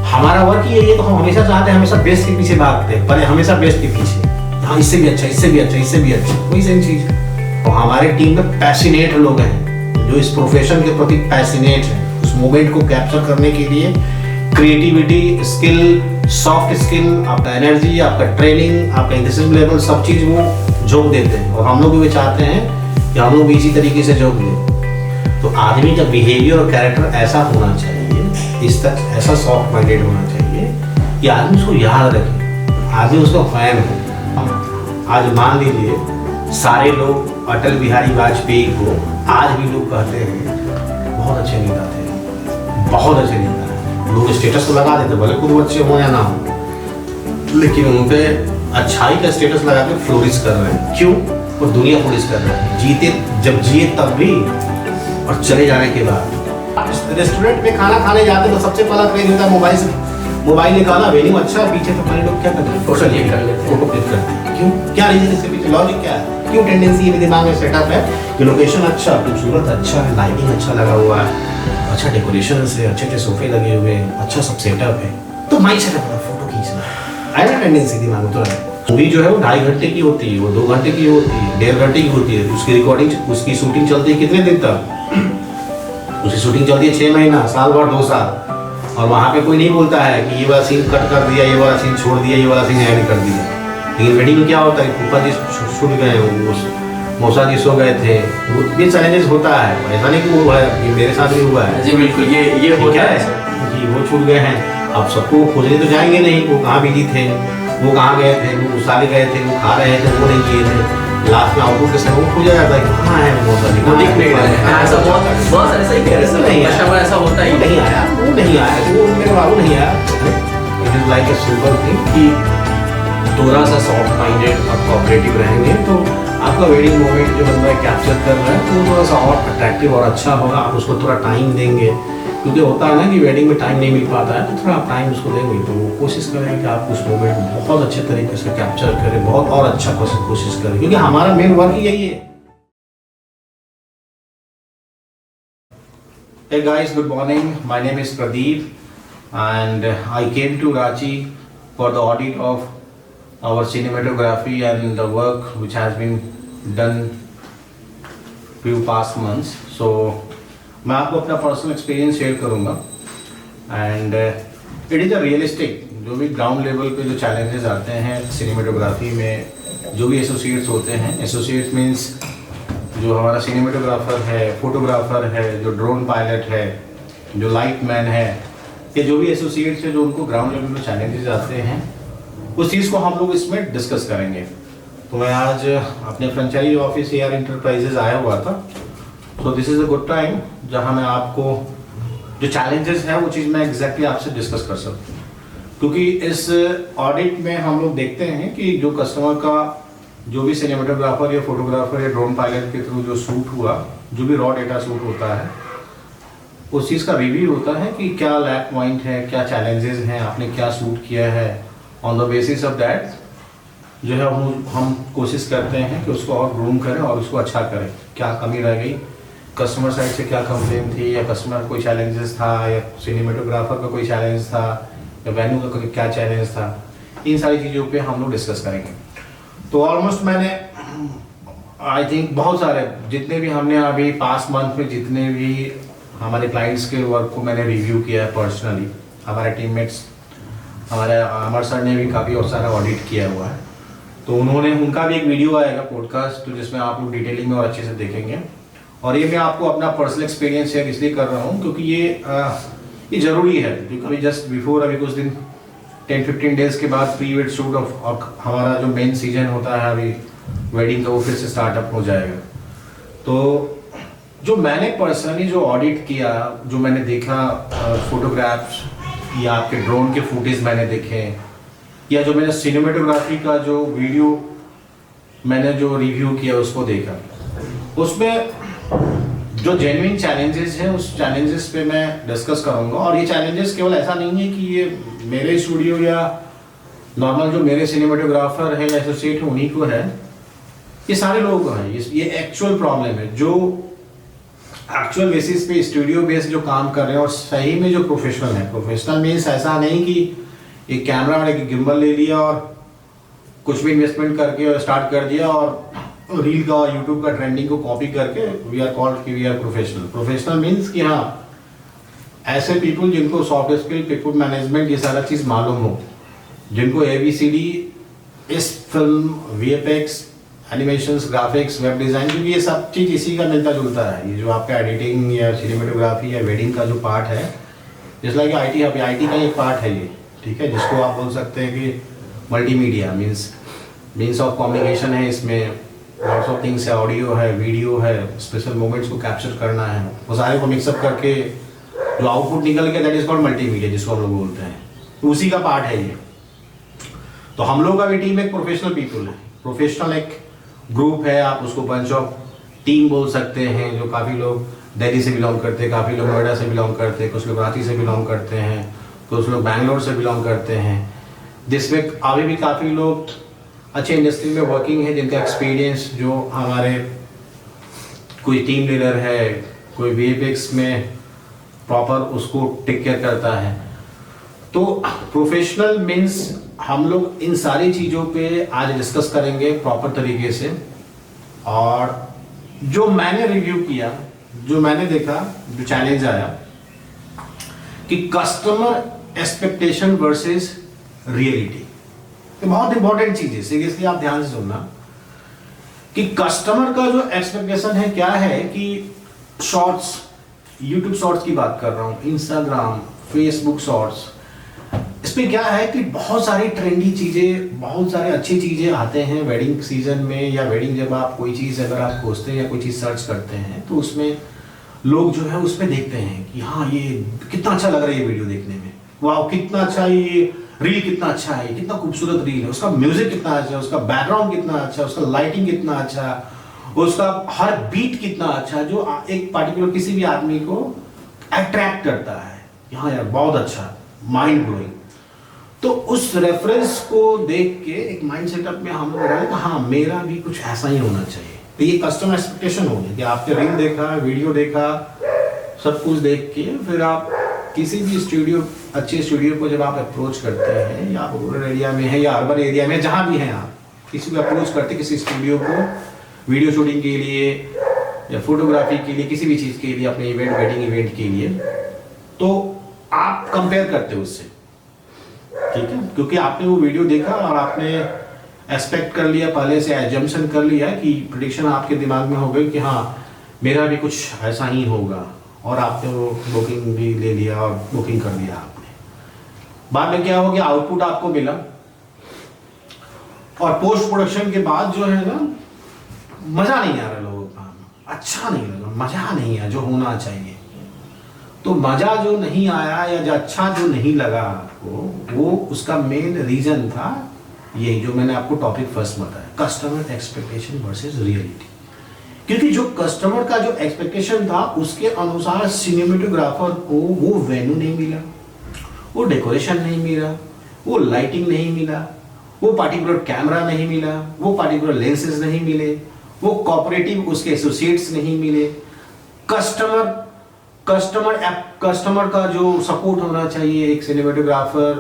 हमारा वर्क ये है, तो हम हमेशा चाहते हैं, हमेशा बेस्ट के पीछे भागते हैं, पर हमेशा बेस्ट के पीछे, हाँ इससे भी अच्छा, इससे भी अच्छा, इससे भी अच्छा, वही सेम चीज है। तो हमारे टीम में पैशनेट लोग हैं, जो इस प्रोफेशन के प्रति पैशनेट हैं, उस मोमेंट को कैप्चर करने के लिए क्रिएटिविटी, स्किल, सॉफ्ट स्किल, आपका एनर्जी, आपका ट्रेनिंग, आपका इंटरेस्ट लेवल, सब चीज वो झोंक देते हैं। और हम लोग भी चाहते हैं कि हम लोग भी इसी तरीके से झोंक दें। तो आदमी का बिहेवियर और कैरेक्टर ऐसा होना चाहिए, इस तक ऐसा सॉफ्ट माइंडेड होना चाहिए कि आदमी उसको याद रखे, आदमी उसका फैन हो। आज मान लीजिए सारे लोग अटल बिहारी वाजपेयी को आज भी लोग कहते हैं बहुत अच्छे नेता थे, बहुत अच्छे नेता है, लोग स्टेटस तो लगा देते, भले खुद अच्छे हो या ना हो, लेकिन उन पे अच्छाई का स्टेटस लगा के फ्लोरिश कर रहे हैं। क्यों? और दुनिया फ्लोरिश कर रहा है, जीते जब जिए तब भी और चले जाने के बाद। रेस्टोरेंट में खाना खाने जाते तो सबसे पहला क्रेज होता है मोबाइल से, मोबाइल निकाला, वेन्यू अच्छा है, पीछे तो हमारे लोग क्या करते हैं, फोटो क्लिक कर लेते हैं, फोटो क्लिक करते हैं। क्यों? क्या रीजन इसके पीछे, लॉजिक क्या है, क्यों टेंडेंसी ये दिमाग में सेटअप है कि लोकेशन अच्छा, खूबसूरत अच्छा है, लाइटिंग अच्छा लगा हुआ है, अच्छा डेकोरेशन है, अच्छे अच्छे सोफे लगे हुए हैं, अच्छा सब सेटअप है, तो माइंड सेटअप है फोटो खींचना। आया ना टेंडेंसी दिमाग में तुरंत। मूवी जो है वो 2.5 घंटे की होती है, वो 2 घंटे की होती है, 1.5 घंटे की होती है, उसकी रिकॉर्डिंग, उसकी शूटिंग चलती है कितने दिन तक, उसकी शूटिंग चलती है 6 महीना, साल भर, 2 साल। और वहाँ पे कोई नहीं बोलता है कि ये वाला सीन कट कर दिया, ये वाला सीन छोड़ दिया, ये वाला सीन ऐड कर दिया। लेकिन वेडिंग में क्या होता है, फूफा जी छूट गए, मौसा जी सो गए थे, ये चैलेंजेस होता है। ऐसा नहीं कि वो है, ये मेरे साथ भी हुआ है जी बिल्कुल, ये होता है कि वो छूट गए हैं। अब सबको खोजने तो जाएंगे नहीं, वो कहाँ बिजी थे, वो कहाँ गए थे, वो सारे गए थे, वो खा रहे थे, वो नहीं किए थे। लास्ट में आउटपुट के समय वो खोजा जाता है कि कहाँ है मौसा जी, वो दिख नहीं रहा है। ऐसा बहुत ऐसा ही कह रहे हैं, ऐसा होता ही नहीं आया, वो नहीं आया, वो मेरे बाबू नहीं आया। It is like a simple thing कि थोड़ा सा सॉफ्ट माइंडेड और कोऑपरेटिव रहेंगे तो आपका वेडिंग मोमेंट जो बंदा कैप्चर कर रहा है तो वो थोड़ा सा और अट्रैक्टिव और अच्छा होगा। आप उसको थोड़ा टाइम देंगे, क्योंकि होता है ना कि वेडिंग में टाइम नहीं मिल पाता है, तो थोड़ा आप टाइम उसको देंगे तो वो कोशिश करेंगे कि आप उस मोमेंट बहुत अच्छे तरीके से कैप्चर करें, बहुत और अच्छा कोशिश करें, क्योंकि हमारा मेन वर्क ही यही है। Hey guys, good morning. My name is Pradeep and I came to Ranchi for the audit of our cinematography and the work which has been done few past months. So मैं आपको अपना personal experience share करूँगा and it is a realistic, जो भी ground level पे जो challenges आते हैं सिनेमेटोग्राफी में, जो भी एसोसिएट्स होते हैं, एसोसिएट्स मीन्स जो हमारा सिनेमेटोग्राफर है, फोटोग्राफर है, जो ड्रोन पायलट है, जो लाइट मैन है, ये जो भी एसोसिएट्स है जो उनको ग्राउंड लेवल पे चैलेंजेस आते हैं, उस चीज़ को हम लोग इसमें डिस्कस करेंगे। तो मैं आज अपने फ्रेंचाइजी ऑफिस AR इंटरप्राइजेज आया हुआ था, तो this is a good time जहाँ मैं आपको जो चैलेंजेस हैं वो चीज़ मैं एग्जैक्टली आपसे डिस्कस कर सकता हूँ। क्योंकि इस ऑडिट में हम लोग देखते हैं कि जो कस्टमर का जो भी सिनेमेटोग्राफर या फोटोग्राफर या ड्रोन पायलट के थ्रू जो शूट हुआ, जो भी रॉ डेटा शूट होता है, उस चीज़ का रिव्यू होता है कि क्या लैक पॉइंट है, क्या चैलेंजेस हैं, आपने क्या शूट किया है। On the basis of that जो है हम कोशिश करते हैं कि उसको और ग्रूम करें और उसको अच्छा करें। क्या कमी रह गई, कस्टमर साइड से क्या कंप्लेन थी, या कस्टमर कोई चैलेंजेस था, या सिनेमेटोग्राफर का कोई चैलेंज था, या वेन्यू का क्या चैलेंज था, इन सारी चीज़ों पे हम लोग डिस्कस करेंगे। तो ऑलमोस्ट मैंने आई थिंक बहुत सारे जितने भी हमने अभी पास्ट मंथ में जितने भी हमारे क्लाइंट्स के वर्क को मैंने रिव्यू किया है पर्सनली, हमारे टीममेट्स, हमारे अमर सर ने भी काफ़ी और सारा ऑडिट किया हुआ है, तो उनका भी एक वीडियो आएगा पॉडकास्ट, तो जिसमें आप लोग डिटेलिंग में और अच्छे से देखेंगे। और ये मैं आपको अपना पर्सनल एक्सपीरियंस शेयर इसलिए कर रहा हूँ क्योंकि ये ज़रूरी है, क्योंकि अभी जस्ट बिफोर अभी कुछ दिन 10-15 डेज़ के बाद प्री वेड शूट ऑफ और हमारा जो मेन सीजन होता है अभी वेडिंग का, वो फिर से स्टार्टअप हो जाएगा। तो जो मैंने पर्सनली जो ऑडिट किया, जो मैंने देखा फोटोग्राफ्स या आपके ड्रोन के फुटेज मैंने देखे, या जो मैंने सिनेमेटोग्राफी का जो वीडियो मैंने जो रिव्यू किया उसको देखा, उसमें जो जेन्युइन चैलेंजेस हैं उस चैलेंजेस पे मैं डिस्कस करूंगा। और ये चैलेंजेस केवल ऐसा नहीं है कि ये मेरे स्टूडियो या नॉर्मल जो मेरे सिनेमेटोग्राफर है या एसोसिएट है उन्हीं को है, ये सारे लोगों को है। ये एक्चुअल प्रॉब्लम है जो एक्चुअल बेसिस पे स्टूडियो बेस्ड जो काम कर रहे हैं और सही में जो प्रोफेशनल है, प्रोफेशनल मीन्स ऐसा नहीं कि एक कैमरा और एक गिम्बल ले लिया और कुछ भी इन्वेस्टमेंट करके और स्टार्ट कर दिया और रील का और यूट्यूब का ट्रेंडिंग को कॉपी करके वी आर कॉल्ड कि we are professional. Professional means कि हाँ, ऐसे पीपल जिनको सॉफ्ट स्किल, पीपल मैनेजमेंट, ये सारा चीज़ मालूम हो, जिनको ABCD, इस film, VFX, animations, graphics, web design, क्योंकि ये सब चीज़ इसी का मिलता जुलता है। ये जो आपका एडिटिंग या सिनेमेटोग्राफी या वेडिंग का जो पार्ट है, जिस लाइक IT हब, IT का एक पार्ट है ये, ठीक है, जिसको आप बोल सकते हैं कि मल्टीमीडिया मीन्स ऑफ कम्युनिकेशन है, इसमें लॉट्स ऑफ थिंग्स है, ऑडियो है, वीडियो है, स्पेशल मोमेंट्स को कैप्चर करना है, वो सारे को मिक्सअप करके जो आउटपुट निकल के दैट इज कॉल्ड मल्टीमीडिया, जिसको हम लोग बोलते हैं, तो उसी का पार्ट है ये। तो हम लोग का भी टीम एक प्रोफेशनल पीपल है, प्रोफेशनल एक ग्रुप है, आप उसको बंच ऑफ टीम बोल सकते हैं, जो काफ़ी लोग दिल्ली से बिलोंग करते हैं, काफ़ी लोग नोएडा से बिलोंग करते हैं, कुछ लोग रांची से बिलोंग करते हैं, कुछ लोग बैंगलोर से बिलोंग करते हैं, जिसमें अभी भी काफ़ी लोग अच्छे इंडस्ट्री में वर्किंग है, जिनका एक्सपीरियंस जो हमारे कोई टीम लीडर है, कोई VFX में प्रॉपर उसको टेक केयर करता है। तो प्रोफेशनल मीन्स हम लोग इन सारी चीज़ों पे आज डिस्कस करेंगे प्रॉपर तरीके से। और जो मैंने रिव्यू किया, जो मैंने देखा, जो चैलेंज आया कि कस्टमर एक्सपेक्टेशन वर्सेस रियलिटी, ये बहुत इंपॉर्टेंट चीज़ है, सीरियसली आप ध्यान से सुनना कि कस्टमर का जो एक्सपेक्टेशन है क्या है कि शॉर्ट्स, यूट्यूब शॉर्ट्स की बात कर रहा हूँ, इंस्टाग्राम, फेसबुक शॉर्ट्स, इसमें क्या है कि बहुत सारी ट्रेंडी चीज़ें, बहुत सारे अच्छी चीज़ें आते हैं वेडिंग सीजन में, या वेडिंग जब आप कोई चीज़ अगर आप खोजते हैं या कोई चीज़ सर्च करते हैं तो उसमें लोग जो है उसमें देखते हैं कि हाँ ये कितना अच्छा लग रहा है, ये वीडियो देखने में, वाह कितना अच्छा, ये रील कितना अच्छा है, कितना खूबसूरत रील है, उसका म्यूजिक कितना अच्छा है, उसका बैकग्राउंड कितना अच्छा है, उसका लाइटिंग कितना अच्छा, उसका हर बीट कितना अच्छा, जो एक पार्टिकुलर किसी भी आदमी को अट्रैक्ट करता है, हाँ यार बहुत अच्छा, माइंड ब्लोइंग। तो उस रेफरेंस को देख के एक माइंड सेटअप में हम लोग रहे कि हाँ मेरा भी कुछ ऐसा ही होना चाहिए। तो ये कस्टमर एक्सपेक्टेशन हो गया कि आपने रील देखा, वीडियो देखा, सब कुछ देख के फिर आप किसी भी स्टूडियो, अच्छे स्टूडियो को जब आप अप्रोच करते हैं, या आप रूरल एरिया में हैं या अर्बन एरिया में, जहाँ भी हैं आप किसी को अप्रोच करते हैं, किसी स्टूडियो को वीडियो शूटिंग के लिए या फोटोग्राफी के लिए, किसी भी चीज़ के लिए, अपने इवेंट, वेडिंग इवेंट के लिए, तो आप कंपेयर करते हो उससे, ठीक है, क्योंकि आपने वो वीडियो देखा और आपने एक्सपेक्ट कर लिया, पहले से एजम्पशन कर लिया कि प्रेडिक्शन आपके दिमाग में हो गई कि हाँ मेरा भी कुछ ऐसा ही होगा, और आपने वो बुकिंग भी ले लिया और बुकिंग कर दिया आपने। बाद में क्या हो गया, आउटपुट आपको मिला, और पोस्ट प्रोडक्शन के बाद जो है ना, मजा नहीं आ रहा लोगों का, अच्छा नहीं लगा, मजा नहीं आया जो होना चाहिए। तो मजा जो नहीं आया या जो अच्छा जो नहीं लगा आपको, वो उसका मेन रीजन था यही जो मैंने आपको टॉपिक फर्स्ट बताया, कस्टमर एक्सपेक्टेशन वर्सेस रियलिटी। क्योंकि जो कस्टमर का जो एक्सपेक्टेशन था उसके अनुसार सिनेमेटोग्राफर को वो वेन्यू नहीं मिला, वो डेकोरेशन नहीं मिला, वो लाइटिंग नहीं मिला, वो पार्टिकुलर कैमरा नहीं मिला, वो पार्टिकुलर लेंसेज नहीं मिले, वो कोऑपरेटिव उसके एसोसिएट्स नहीं मिले, कस्टमर का जो सपोर्ट होना चाहिए एक सिनेमेटोग्राफर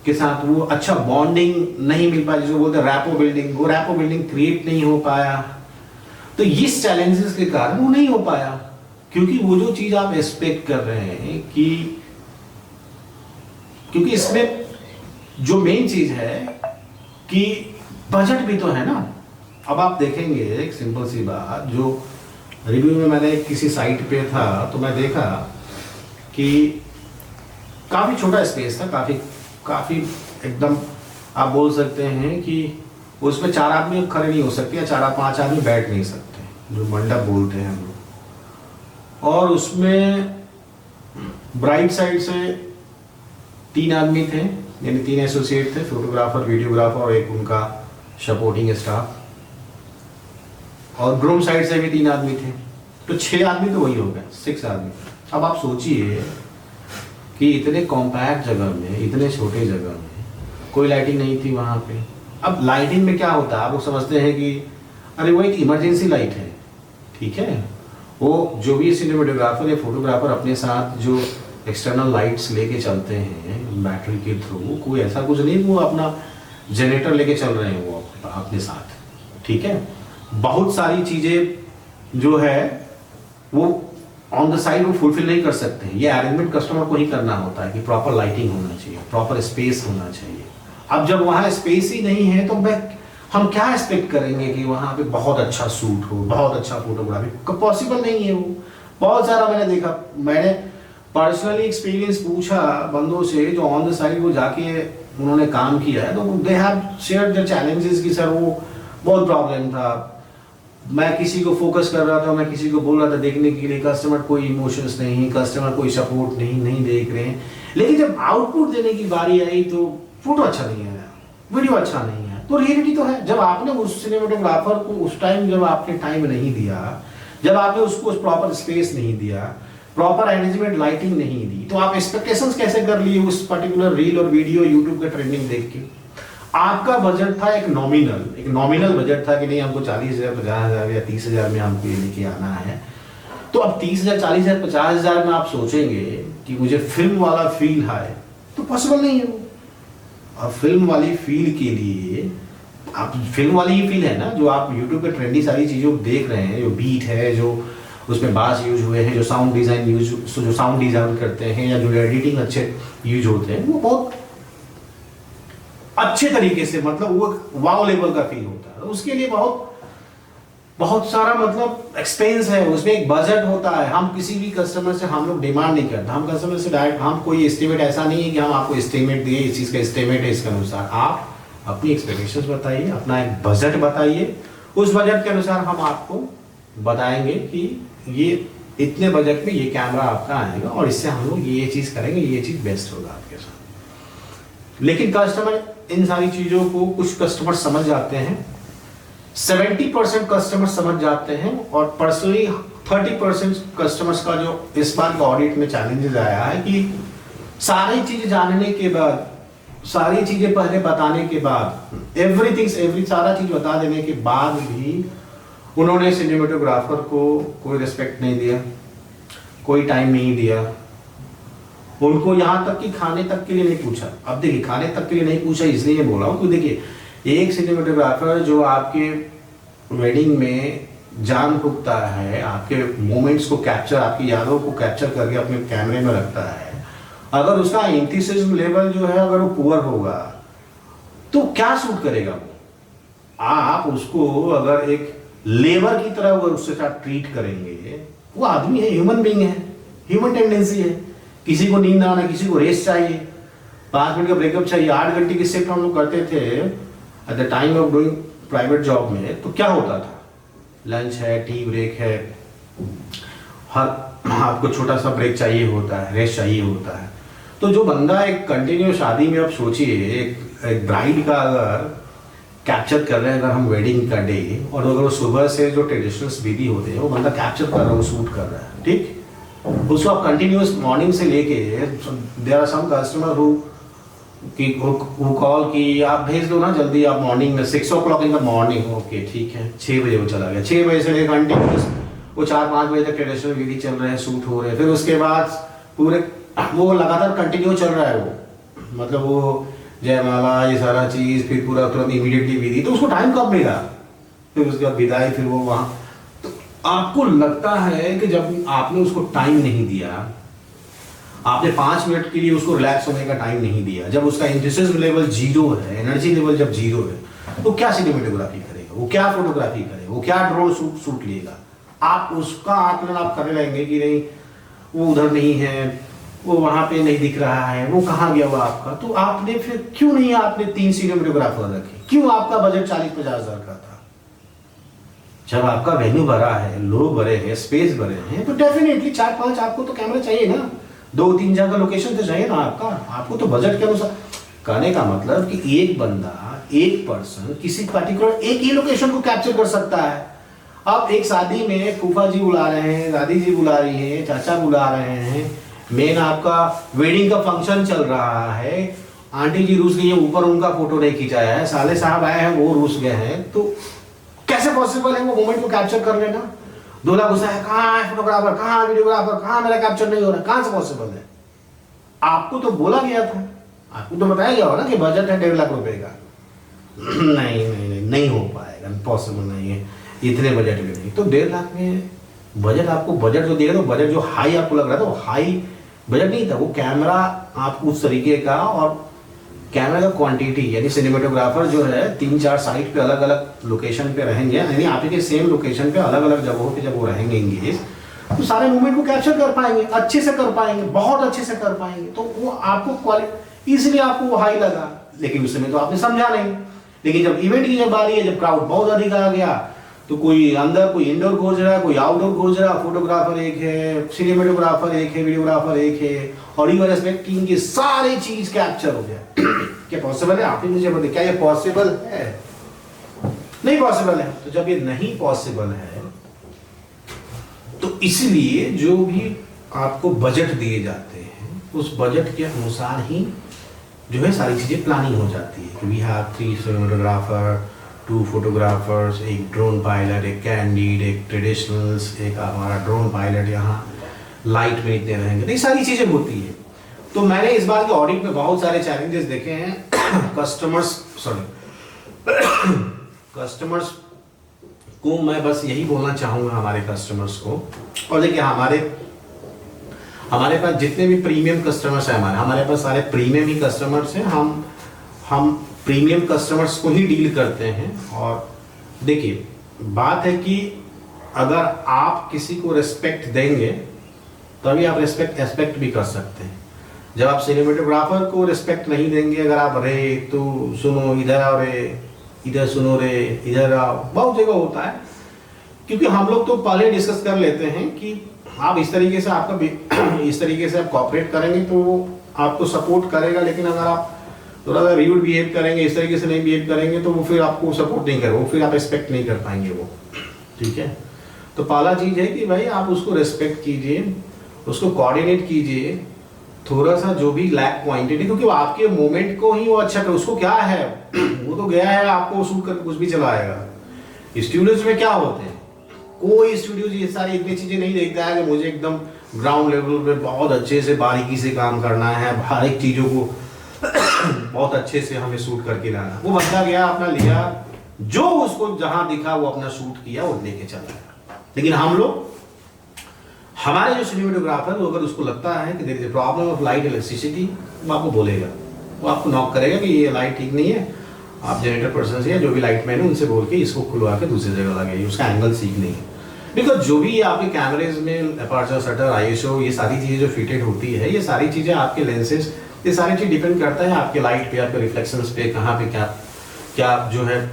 के साथ, वो अच्छा बॉन्डिंग नहीं मिल पाया, जिसको बोलते हैं रैपो बिल्डिंग, वो रैपो बिल्डिंग क्रिएट नहीं हो पाया। तो इस चैलेंजेस के कारण वो नहीं हो पाया, क्योंकि वो जो चीज आप एक्सपेक्ट कर रहे हैं कि, क्योंकि इसमें जो मेन चीज है कि बजट भी तो है ना। अब आप देखेंगे एक सिंपल सी बात, जो रिव्यू में मैंने किसी साइट पे था तो मैं देखा कि काफ़ी छोटा स्पेस था, काफ़ी एकदम आप बोल सकते हैं कि उसमें 4 आदमी खड़े नहीं हो सकते या 4-5 आदमी बैठ नहीं सकते, जो मंडप बोलते हैं हम लोग। और उसमें ब्राइट साइड से 3 आदमी थे, यानी 3 एसोसिएट थे, फोटोग्राफर, वीडियोग्राफर और एक उनका सपोर्टिंग स्टाफ, और ग्रूम साइड से भी 3 आदमी थे, तो 6 आदमी तो वही हो गए, 6 आदमी। अब आप सोचिए कि इतने कॉम्पैक्ट जगह में, इतने छोटे जगह में कोई लाइटिंग नहीं थी वहाँ पे। अब लाइटिंग में क्या होता है, आप लोग समझते हैं कि अरे वो एक इमरजेंसी लाइट है, ठीक है, वो जो भी सिनेमेटोग्राफर या फोटोग्राफर अपने साथ जो एक्सटर्नल लाइट्स लेके चलते हैं बैटरी के थ्रू, कोई ऐसा कुछ नहीं वो अपना जनरेटर लेके चल रहे हैं वो अपने साथ, ठीक है। बहुत सारी चीज़ें जो है वो ऑन द साइड वो फुलफिल नहीं कर सकते हैं। ये अरेंजमेंट कस्टमर को ही करना होता है कि प्रॉपर लाइटिंग होना चाहिए, प्रॉपर स्पेस होना चाहिए। अब जब वहाँ स्पेस ही नहीं है तो हम क्या एक्सपेक्ट करेंगे कि वहाँ पे बहुत अच्छा शूट हो, बहुत अच्छा फोटोग्राफी, पॉसिबल नहीं है वो। बहुत सारा मैंने देखा, मैंने पर्सनली एक्सपीरियंस पूछा बंदों से जो ऑन द साइड वो जाके उन्होंने काम किया है, तो they have shared the challenges कि सर वो बहुत प्रॉब्लम था, मैं किसी को फोकस कर रहा था, मैं किसी को बोल रहा था देखने के लिए, कस्टमर कोई इमोशंस नहीं, कस्टमर कोई सपोर्ट नहीं देख रहे हैं। लेकिन जब आउटपुट देने की बारी आई तो फोटो अच्छा नहीं आया, वीडियो अच्छा नहीं है। तो रियलिटी तो है, जब आपने उस सिनेमेटोग्राफर को उस टाइम जब आपने टाइम नहीं दिया, जब आपने उसको प्रॉपर स्पेस नहीं दिया, प्रॉपर अरेंजमेंट लाइटिंग नहीं दी, तो आप एक्सपेक्टेशंस कैसे कर लिए उस पर्टिकुलर रील और वीडियो यूट्यूब का ट्रेंडिंग देख के। आपका बजट था एक नॉमिनल बजट था कि नहीं हमको 40,000, 50,000 या 30,000 में हमको ये लेके आना है। तो अब 30,000, 40,000, 50,000 में आप सोचेंगे कि मुझे फिल्म वाला फील है, तो पॉसिबल नहीं है वो। अब फिल्म वाली फील के लिए आप फिल्म वाली ही फील है ना जो आप यूट्यूब पे ट्रेंडी सारी चीज़ों देख रहे हैं, जो बीट है, जो उसमें बास यूज हुए हैं, जो साउंड डिज़ाइन करते हैं, या जो एडिटिंग अच्छे यूज होते हैं, वो बहुत अच्छे तरीके से, मतलब वो वाव लेवल का फील होता है। उसके लिए बहुत सारा मतलब एक्सपेंस है, उसमें एक बजट होता है। हम किसी भी कस्टमर से हम लोग डिमांड नहीं करते, हम कस्टमर से डायरेक्ट, हम कोई एस्टिमेट ऐसा नहीं है कि हम आपको एस्टिमेट दिए, इस चीज़ का एस्टिमेट है, इसके अनुसार आप अपनी एक्सपेक्टेशंस बताइए, अपना एक बजट बताइए, उस बजट के अनुसार हम आपको बताएंगे कि ये इतने बजट में ये कैमरा आपका आएगा और इससे हम लोग ये चीज़ करेंगे, ये चीज़ बेस्ट होगा आपके साथ। लेकिन कस्टमर इन सारी चीज़ों को, कुछ कस्टमर समझ जाते हैं, 70% कस्टमर समझ जाते हैं, और पर्सनली 30% कस्टमर्स का जो इस बार का ऑडिट में चैलेंजेस आया है कि सारी चीज़ जानने के बाद, सारी चीज़ें पहले बताने के बाद, सारा चीज़ बता देने के बाद भी उन्होंने सिनेमेटोग्राफर को कोई रिस्पेक्ट नहीं दिया, कोई टाइम नहीं दिया, उनको यहाँ तक कि खाने तक के लिए नहीं पूछा। अब देखिए, खाने तक के लिए नहीं पूछा इसलिए बोला हूँ कि देखिए एक सिनेमेटोग्राफर जो आपके वेडिंग में जान फूकता है, आपके मोमेंट्स को कैप्चर, आपकी यादों को कैप्चर करके अपने कैमरे में रखता है, अगर उसका एंथुसिज्म लेवल जो है अगर वो पुअर होगा तो क्या शूट करेगा वो। आप उसको अगर एक लेबर की तरह अगर उसके साथ ट्रीट करेंगे, वो आदमी है, ह्यूमन बीइंग है, ह्यूमन टेंडेंसी है, किसी को नींद ना आना, किसी को रेस्ट चाहिए, 5 मिनट का ब्रेकअप चाहिए। 8 घंटे की शिफ्ट हम लोग करते थे at the time of doing private job में, तो क्या होता था, लंच है, टी ब्रेक है, हर आपको छोटा सा ब्रेक चाहिए होता है, रेस्ट चाहिए होता है। तो जो बंदा एक कंटिन्यू शादी में, आप सोचिए एक ब्राइड का अगर कैप्चर कर रहे हैं, अगर हम वेडिंग का डे, और अगर वो सुबह से जो ट्रेडिशनल विधि होते हैं वो बंदा कैप्चर कर रहा है, वो शूट कर रहा है, ठीक, उसको आप कंटिन्यूस मॉर्निंग से लेके, there are some customer who call कि आप भेज दो ना जल्दी, आप मॉर्निंग में 6 o'clock in the morning, okay ठीक है, 6 बजे वो चला गया, 6 बजे से लेकर कंटिन्यूस वो 4-5 बजे तक ट्रेडिशनल विधि चल रहे हैं, शूट हो रहे हैं। फिर उसके बाद पूरे वो लगातार कंटिन्यू चल रहा है, वो मतलब वो जयमाला, ये सारा चीज़, फिर पूरा तुरंत इमीडिएटली विधि, तो उसको टाइम कब मिला, फिर उसके बाद विदाई, फिर वो वहाँ। तो आपको लगता है कि जब आपने उसको टाइम नहीं दिया, आपने 5 मिनट के लिए उसको रिलैक्स होने का टाइम नहीं दिया, जब उसका एंथुसिज्म लेवल 0 है, एनर्जी लेवल जब 0 है, तो क्या सिनेमेटोग्राफी करेगा वो, क्या फोटोग्राफी करेगा वो, क्या ड्रोन शूट लेगा। आप उसका आकलन आप करने लगेंगे कि नहीं वो उधर नहीं है, वो वहां पे नहीं दिख रहा है, वो कहाँ गया हुआ आपका। तो आपने फिर क्यों नहीं आपने 3 सिनेमेटोग्राफर रखे, क्यों आपका बजट 40-50 हज़ार का था। जब आपका वेन्यू भरा है, लोग भरे हैं, स्पेस भरे हैं, तो डेफिनेटली 4-5 आपको तो कैमरा चाहिए ना, 2-3 जगह लोकेशन तो चाहिए ना आपको तो बजट के अनुसार। कहने का मतलब कि एक बंदा, एक पर्सन किसी पर्टिकुलर एक ही लोकेशन को कैप्चर कर सकता है। अब एक शादी में फूफा जी बुला रहे हैं, दादी जी बुला रही हैं, चाचा बुला रहे हैं, मेन आपका वेडिंग का फंक्शन चल रहा है, आंटी जी रूस गई है, ऊपर उनका फोटो नहीं खिंचाया है, साले साहब आए हैं वो रूस गए हैं, तो कैसे पॉसिबल है वो मोमेंट को कैप्चर कर लेना। दूल्हा गुस्सा है, कहाँ है फोटोग्राफर, कहाँ है वीडियोग्राफर, कहाँ मेरा कैप्चर नहीं हो रहा, कहाँ से पॉसिबल है? आपको तो बोला गया था, आपको तो बताया गया होगा ना कि बजट है 1.5 लाख रुपए का। नहीं हो पाएगा, पॉसिबल नहीं है, इतने बजट में नहीं। तो 1.5 लाख में बजट, आपको बजट जो दिया तो बजट जो हाई आपको लग रहा था वो हाई बजट नहीं था, वो कैमरा आपको उस तरीके का, और कैमरा का क्वांटिटी, यानी सिनेमेटोग्राफर जो है 3-4 साइट पे अलग अलग लोकेशन पे रहेंगे, यानी आपके सेम लोकेशन पे अलग अलग जगहों पे जब वो रहेंगे इंगेज, तो सारे मूवमेंट को कैप्चर कर पाएंगे, अच्छे से कर पाएंगे, बहुत अच्छे से कर पाएंगे। तो वो आपको क्वालिटी, इसलिए आपको वो हाई लगा, लेकिन उस समय तो आपने समझा नहीं। लेकिन जब इवेंट की जब बारी है, जब क्राउड बहुत अधिक आ गया, तो कोई अंदर, कोई इंडोर खोज रहा है, कोई आउटडोर खोज रहा है, फोटोग्राफर एक है, सिनेमेटोग्राफर एक है, वीडियोग्राफर एक है, और यू आर एक्सपेक्टिंग कि सारी चीज कैप्चर हो जाए। क्या पॉसिबल है? आप ही मुझे बताइए, क्या ये पॉसिबल है? नहीं पॉसिबल है। तो जब ये नहीं पॉसिबल है, तो इसलिए जो भी आपको बजट दिए जाते हैं, उस बजट के अनुसार ही जो है सारी चीजें प्लानिंग हो जाती है। वी हैव 3 सिनेमेटोग्राफर, 2 फोटोग्राफर्स, एक ड्रोन पायलट, एक कैंडिड, एक ट्रेडिशनल्स, एक हमारा ड्रोन पायलट, यहाँ लाइट में इतने रहेंगे, ये सारी चीजें होती है। तो मैंने इस बार के ऑडिट में बहुत सारे चैलेंजेस देखे हैं। कस्टमर्स को मैं बस यही बोलना चाहूंगा, हमारे कस्टमर्स को, और देखिए हमारे पास जितने भी प्रीमियम कस्टमर्स हैं, हमारे पास सारे प्रीमियम ही कस्टमर्स हैं। हम प्रीमियम कस्टमर्स को ही डील करते हैं। और देखिए बात है कि अगर आप किसी को रिस्पेक्ट देंगे तभी आप एक्सपेक्ट भी कर सकते हैं। जब आप सिनेमेटोग्राफर को रिस्पेक्ट नहीं देंगे, अगर आप रे तो सुनो, इधर आओ रे, इधर सुनो रे, इधर आओ, बहुत जगह होता है। क्योंकि हम लोग तो पहले डिस्कस कर लेते हैं कि आप इस तरीके से इस तरीके से आप कॉपरेट करेंगे तो वो आपको सपोर्ट करेगा, लेकिन अगर आप थोड़ा सा र्यूड बिहेव करेंगे, इस तरीके से नहीं बिहेव करेंगे, तो वो फिर आपको सपोर्ट नहीं करेगा, वो फिर आप एक्सपेक्ट नहीं कर पाएंगे वो। ठीक है, तो पहला चीज है कि भाई आप उसको रेस्पेक्ट कीजिए, उसको कोऑर्डिनेट कीजिए, थोड़ा सा जो भी लैक क्वांटिटी, क्योंकि वो आपके मोमेंट को ही वो अच्छा कर, उसको क्या है, वो तो गया है आपको शूट करके कुछ भी चलाएगा। स्टूडियोज में क्या होते हैं, कोई स्टूडियो ये सारी इतनी चीजें नहीं देखता है कि मुझे एकदम ग्राउंड लेवल पे बहुत अच्छे से बारीकी से काम करना है, हर एक चीजों को बहुत अच्छे से हमें शूट करके लाना। वो बंदा गया, अपना लिया, जो उसको जहां दिखा वो अपना शूट किया, वो लेके चला गया। लेकिन हम लोग, हमारे जो सिनेमेटोग्राफर, अगर उसको लगता है कि there is a problem of light electricity, वो आपको बोलेगा, वो आपको नॉक करेगा कि ये लाइट ठीक नहीं है, आप जनरेटर पर्सन से या जो भी लाइट मैन है उनसे बोल के इसको खुलवा के दूसरी जगह लगाइए, उसका एंगल सीख नहीं है। बिकॉज जो भी आपके कैमरेज में अपर्चर, शटर, आईएसओ, ये सारी चीज़ें जो फिटेड होती है, ये सारी चीज़ें आपके लेंसेज, ये सारी चीज़ डिपेंड करता है आपके लाइट पे, आपके रिफ्लेक्शंस पे, कहाँ पे क्या जो है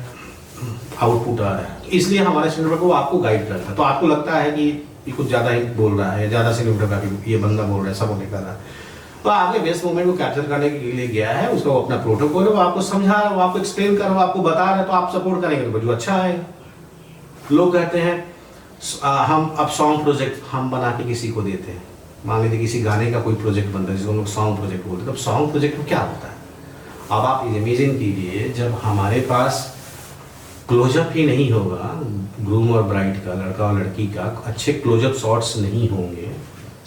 आउटपुट आ रहा है। इसलिए हमारे सिनेमेटोग्राफर को आपको गाइड करता है। तो आपको लगता है कि ये कुछ ज़्यादा ही बोल रहा है, ज़्यादा सिनेमेटोग्राफी ये बंदा बोल रहा है, सब वो कर रहा है, तो आपने बेस्ट मोमेंट को कैप्चर करने के लिए गया है, उसका अपना प्रोटोकॉल है, वो आपको समझा रहा है, वो आपको एक्सप्लेन कर रहा है, वो आपको बता रहा है, तो आप सपोर्ट करेंगे तो जो अच्छा है। लोग कहते हैं हम अब सॉन्ग प्रोजेक्ट हम बना के किसी को देते हैं, मान लीजिए किसी गाने का कोई प्रोजेक्ट बनता है जिसको हम लोग सॉन्ग प्रोजेक्ट बोलते हैं, तो सॉन्ग प्रोजेक्ट में क्या होता है, अब आप इमेजिन कीजिए जब हमारे पास क्लोजअप ही नहीं होगा, ग्रूम और ब्राइड का, लड़का और लड़की का अच्छे क्लोजअप शॉट्स नहीं होंगे,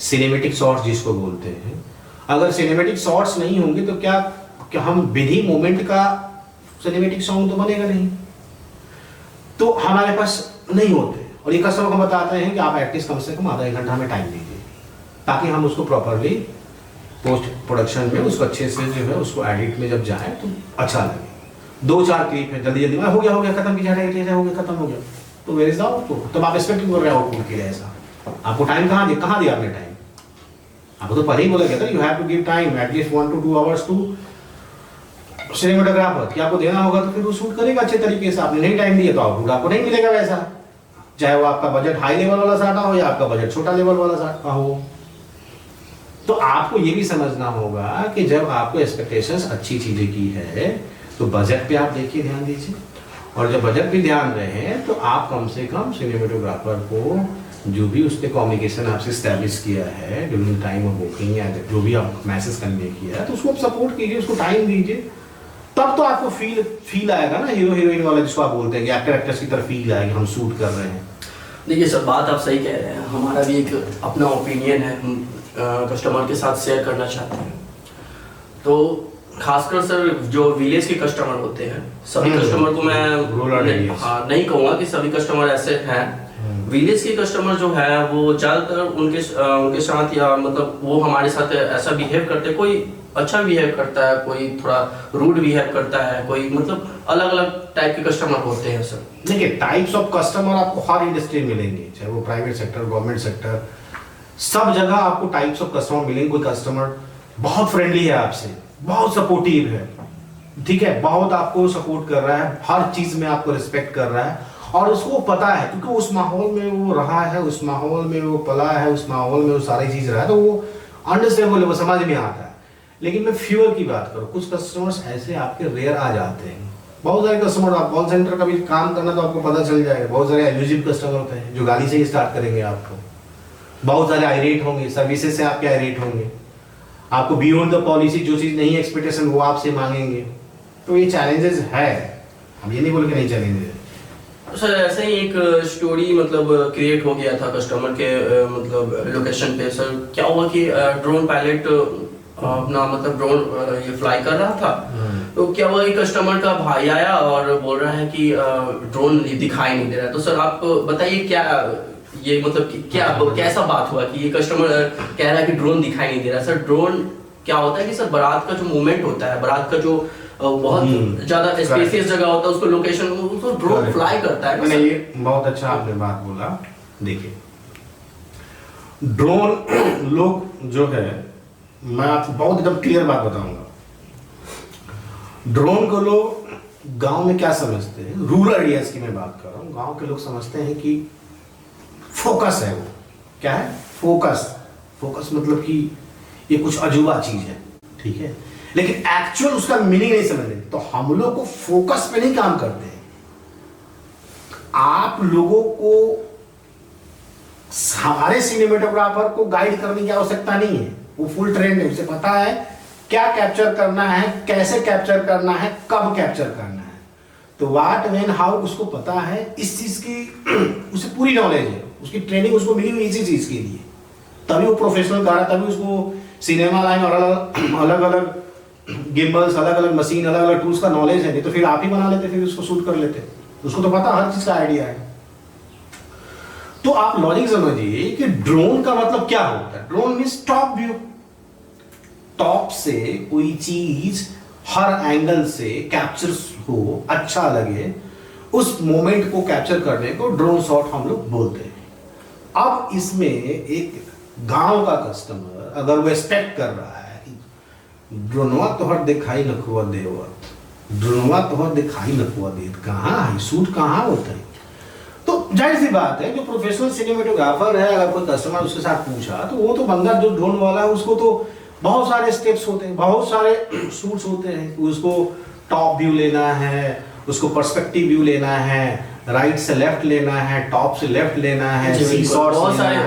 सिनेमेटिक शॉट्स जिसको बोलते हैं, अगर सिनेमेटिक शॉट्स नहीं होंगे तो क्या हम विधि मोमेंट का सिनेमेटिक सॉन्ग तो बनेगा नहीं, तो हमारे पास नहीं होते। और ये कस्टमर को बताते हैं कि आप एटलीस्ट कम से कम आधा 1 घंटा हमें टाइम दीजिए, ताकि हम उसको प्रॉपरली पोस्ट प्रोडक्शन में उसको अच्छे से जो है उसको एडिट में जब जाए तो अच्छा लगे। 2-4 क्लिप है, जल्दी जल्दी हो गया खत्म, की हो गया खत्म हो गया, तो वेयर इज द आउटपुट। तब आप एक्सपेक्ट कर रहे हैं आउटपुट के लिए ऐसा, आपको टाइम कहाँ दिया आपने टाइम, आपको तो पहले ही बोला गया था, you have to give time at least 1 to 2 hours to cinematographer, कि आपको देना होगा तो फिर वो शूट करेगा अच्छे तरीके से। आपने नहीं टाइम दिया तो आउटपुट आपको नहीं मिलेगा वैसा, चाहे वो आपका बजट हाई लेवल वाला साटा हो या आपका बजट छोटा लेवल वाला साटा हो। तो आपको ये भी समझना होगा कि जब आपको एक्सपेक्टेशंस अच्छी चीजें की है तो बजट पे आप देखिए, ध्यान दीजिए, और जब बजट पे ध्यान रहे तो आप कम से कम सिनेमेटोग्राफर को जो भी उसने कम्युनिकेशन आपसे स्टैब्लिश किया है ड्यूरिंग टाइम ऑफ बुकिंग या जो भी आप मैसेज कन्वे किया है, तो उसको आप सपोर्ट कीजिए, उसको टाइम दीजिए, तब तो आपको फील आएगा ना, हीरो हीरोइन वाला जिसको आप बोलते हैं कि एक्टर एक्ट्रेस की तरफ फील आएगी, हम शूट कर रहे हैं। देखिए सर, बात आप सही कह रहे हैं, हमारा भी एक अपना ओपिनियन है, हम कस्टमर के साथ शेयर करना चाहते हैं। तो खासकर सर जो विलेज के कस्टमर होते हैं, सभी कस्टमर को मैं नहीं कहूँगा कि सभी कस्टमर ऐसे हैं। विलेज के कस्टमर जो है वो ज़्यादातर उनके साथ, या मतलब वो हमारे साथ ऐसा बिहेव करते हैं, कोई अच्छा बिहेव करता है, कोई थोड़ा रूड बिहेव करता है, कोई मतलब अलग अलग टाइप के कस्टमर होते हैं सर। देखिए, टाइप्स ऑफ कस्टमर आपको हर इंडस्ट्री में मिलेंगे, चाहे वो प्राइवेट सेक्टर, गवर्नमेंट सेक्टर, सब जगह आपको टाइप्स ऑफ कस्टमर मिलेंगे। कोई कस्टमर बहुत फ्रेंडली है आपसे, बहुत सपोर्टिव है, ठीक है, बहुत आपको सपोर्ट कर रहा है, हर चीज में आपको रिस्पेक्ट कर रहा है, और उसको पता है क्योंकि उस माहौल में वो रहा है, उस माहौल में वो पला है, उस माहौल में वो सारी चीज रहा है, तो वो अंडरस्टैंडेबल है, वो समझ में आता है। लेकिन मैं फ्यूअर की बात करूँ, कुछ कस्टमर्स ऐसे आपके रेयर आ जाते हैं। बहुत सारे कस्टमर, आप कॉल सेंटर का भी काम करना तो आपको पता चल जाएगा, बहुत सारे एल्यूसिव कस्टमर होते हैं जो गाली से ही स्टार्ट करेंगे आपको। बहुत सारे आइरेट होंगे, सर्विसेज से आपके आइरेट होंगे, आपको बियॉन्ड द पॉलिसी जो चीज नहीं एक्सपेक्टेशन वो आपसे मांगेंगे। तो ये चैलेंजेस है, हम ये नहीं बोल के नहीं चैलेंजेस है। सर ऐसे ही एक स्टोरी मतलब क्रिएट हो गया था कस्टमर के मतलब लोकेशन पे। सर क्या हुआ कि ड्रोन पायलट अपना मतलब ड्रोन ये फ्लाई कर रहा था, तो क्या हुआ कि कस्टमर का भाई आया और बोल रहा है कि ड्रोन दिखाई नहीं दे रहा है। तो सर आप बताइए क्या ये मतलब क्या कैसा बात हुआ कि ये कस्टमर कह रहा है कि ड्रोन दिखाई नहीं दे रहा। सर ड्रोन क्या होता है कि सर बारात का जो मूवमेंट होता है, बारात का जो बहुत ज्यादा स्पेसियस जगह होता है, उसको लोकेशन उसको ड्रोन फ्लाई करता है। मैंने ये बहुत अच्छा आपने बात बोला। देखिए, ड्रोन लोग जो है, मैं आपको बहुत एकदम क्लियर बात बताऊंगा। ड्रोन को लोग गांव में क्या समझते हैं, रूरल एरियाज की मैं बात कर रहा हूँ, गांव के लोग समझते हैं कि फोकस है। वो क्या है? फोकस। फोकस मतलब कि ये कुछ अजूबा चीज है, ठीक है, लेकिन एक्चुअल उसका मीनिंग नहीं समझते। तो हम लोग को फोकस पे नहीं काम करते हैं। आप लोगों को हमारे सिनेमेटोग्राफर को गाइड करने की आवश्यकता नहीं है, वो फुल ट्रेंड है, उसे पता है क्या कैप्चर करना है, कैसे कैप्चर करना है, कब कैप्चर करना है। तो व्हाट व्हेन हाउ उसको पता है, इस चीज की उसे पूरी नॉलेज है, उसकी ट्रेनिंग उसको मिली हुई इसी चीज के लिए, तभी वो प्रोफेशनल कर रहा है, तभी उसको सिनेमा लाइन और अलग अलग गिम्बल्स, अलग अलग मशीन, अलग अलग टूल्स का नॉलेज है। नहीं तो फिर आप ही बना लेते, फिर उसको शूट कर लेते, उसको तो पता हर चीज का आइडिया है। तो आप लॉजिक समझिए कि ड्रोन का मतलब क्या होता है। Drone means top view, top से कोई चीज हर एंगल से कैप्चर हो, अच्छा लगे, उस मोमेंट को कैप्चर करने को ड्रोन शॉट हम लोग बोलते हैं। अब इसमें एक गांव का कस्टमर अगर वो एक्सपेक्ट कर रहा है कि ड्रोनवा तोहर दिखाई नखुआ देवत, ड्रोनवा तोहर दिखाई नखुआ देत, कहाँ है शूट, कहाँ होता है, तो जाहिर सी बात है जो प्रोफेशनल सिनेमेटोग्राफर है, अगर कोई कस्टमर उसके साथ पूछा तो वो तो बंदा जो ड्रोन वाला है उसको तो बहुत सारे स्टेप्स होते हैं, बहुत सारे शूट्स होते हैं। उसको टॉप व्यू लेना है, उसको पर्सपेक्टिव व्यू लेना है, राइट से लेफ्ट लेना है, टॉप से लेफ्ट लेना है,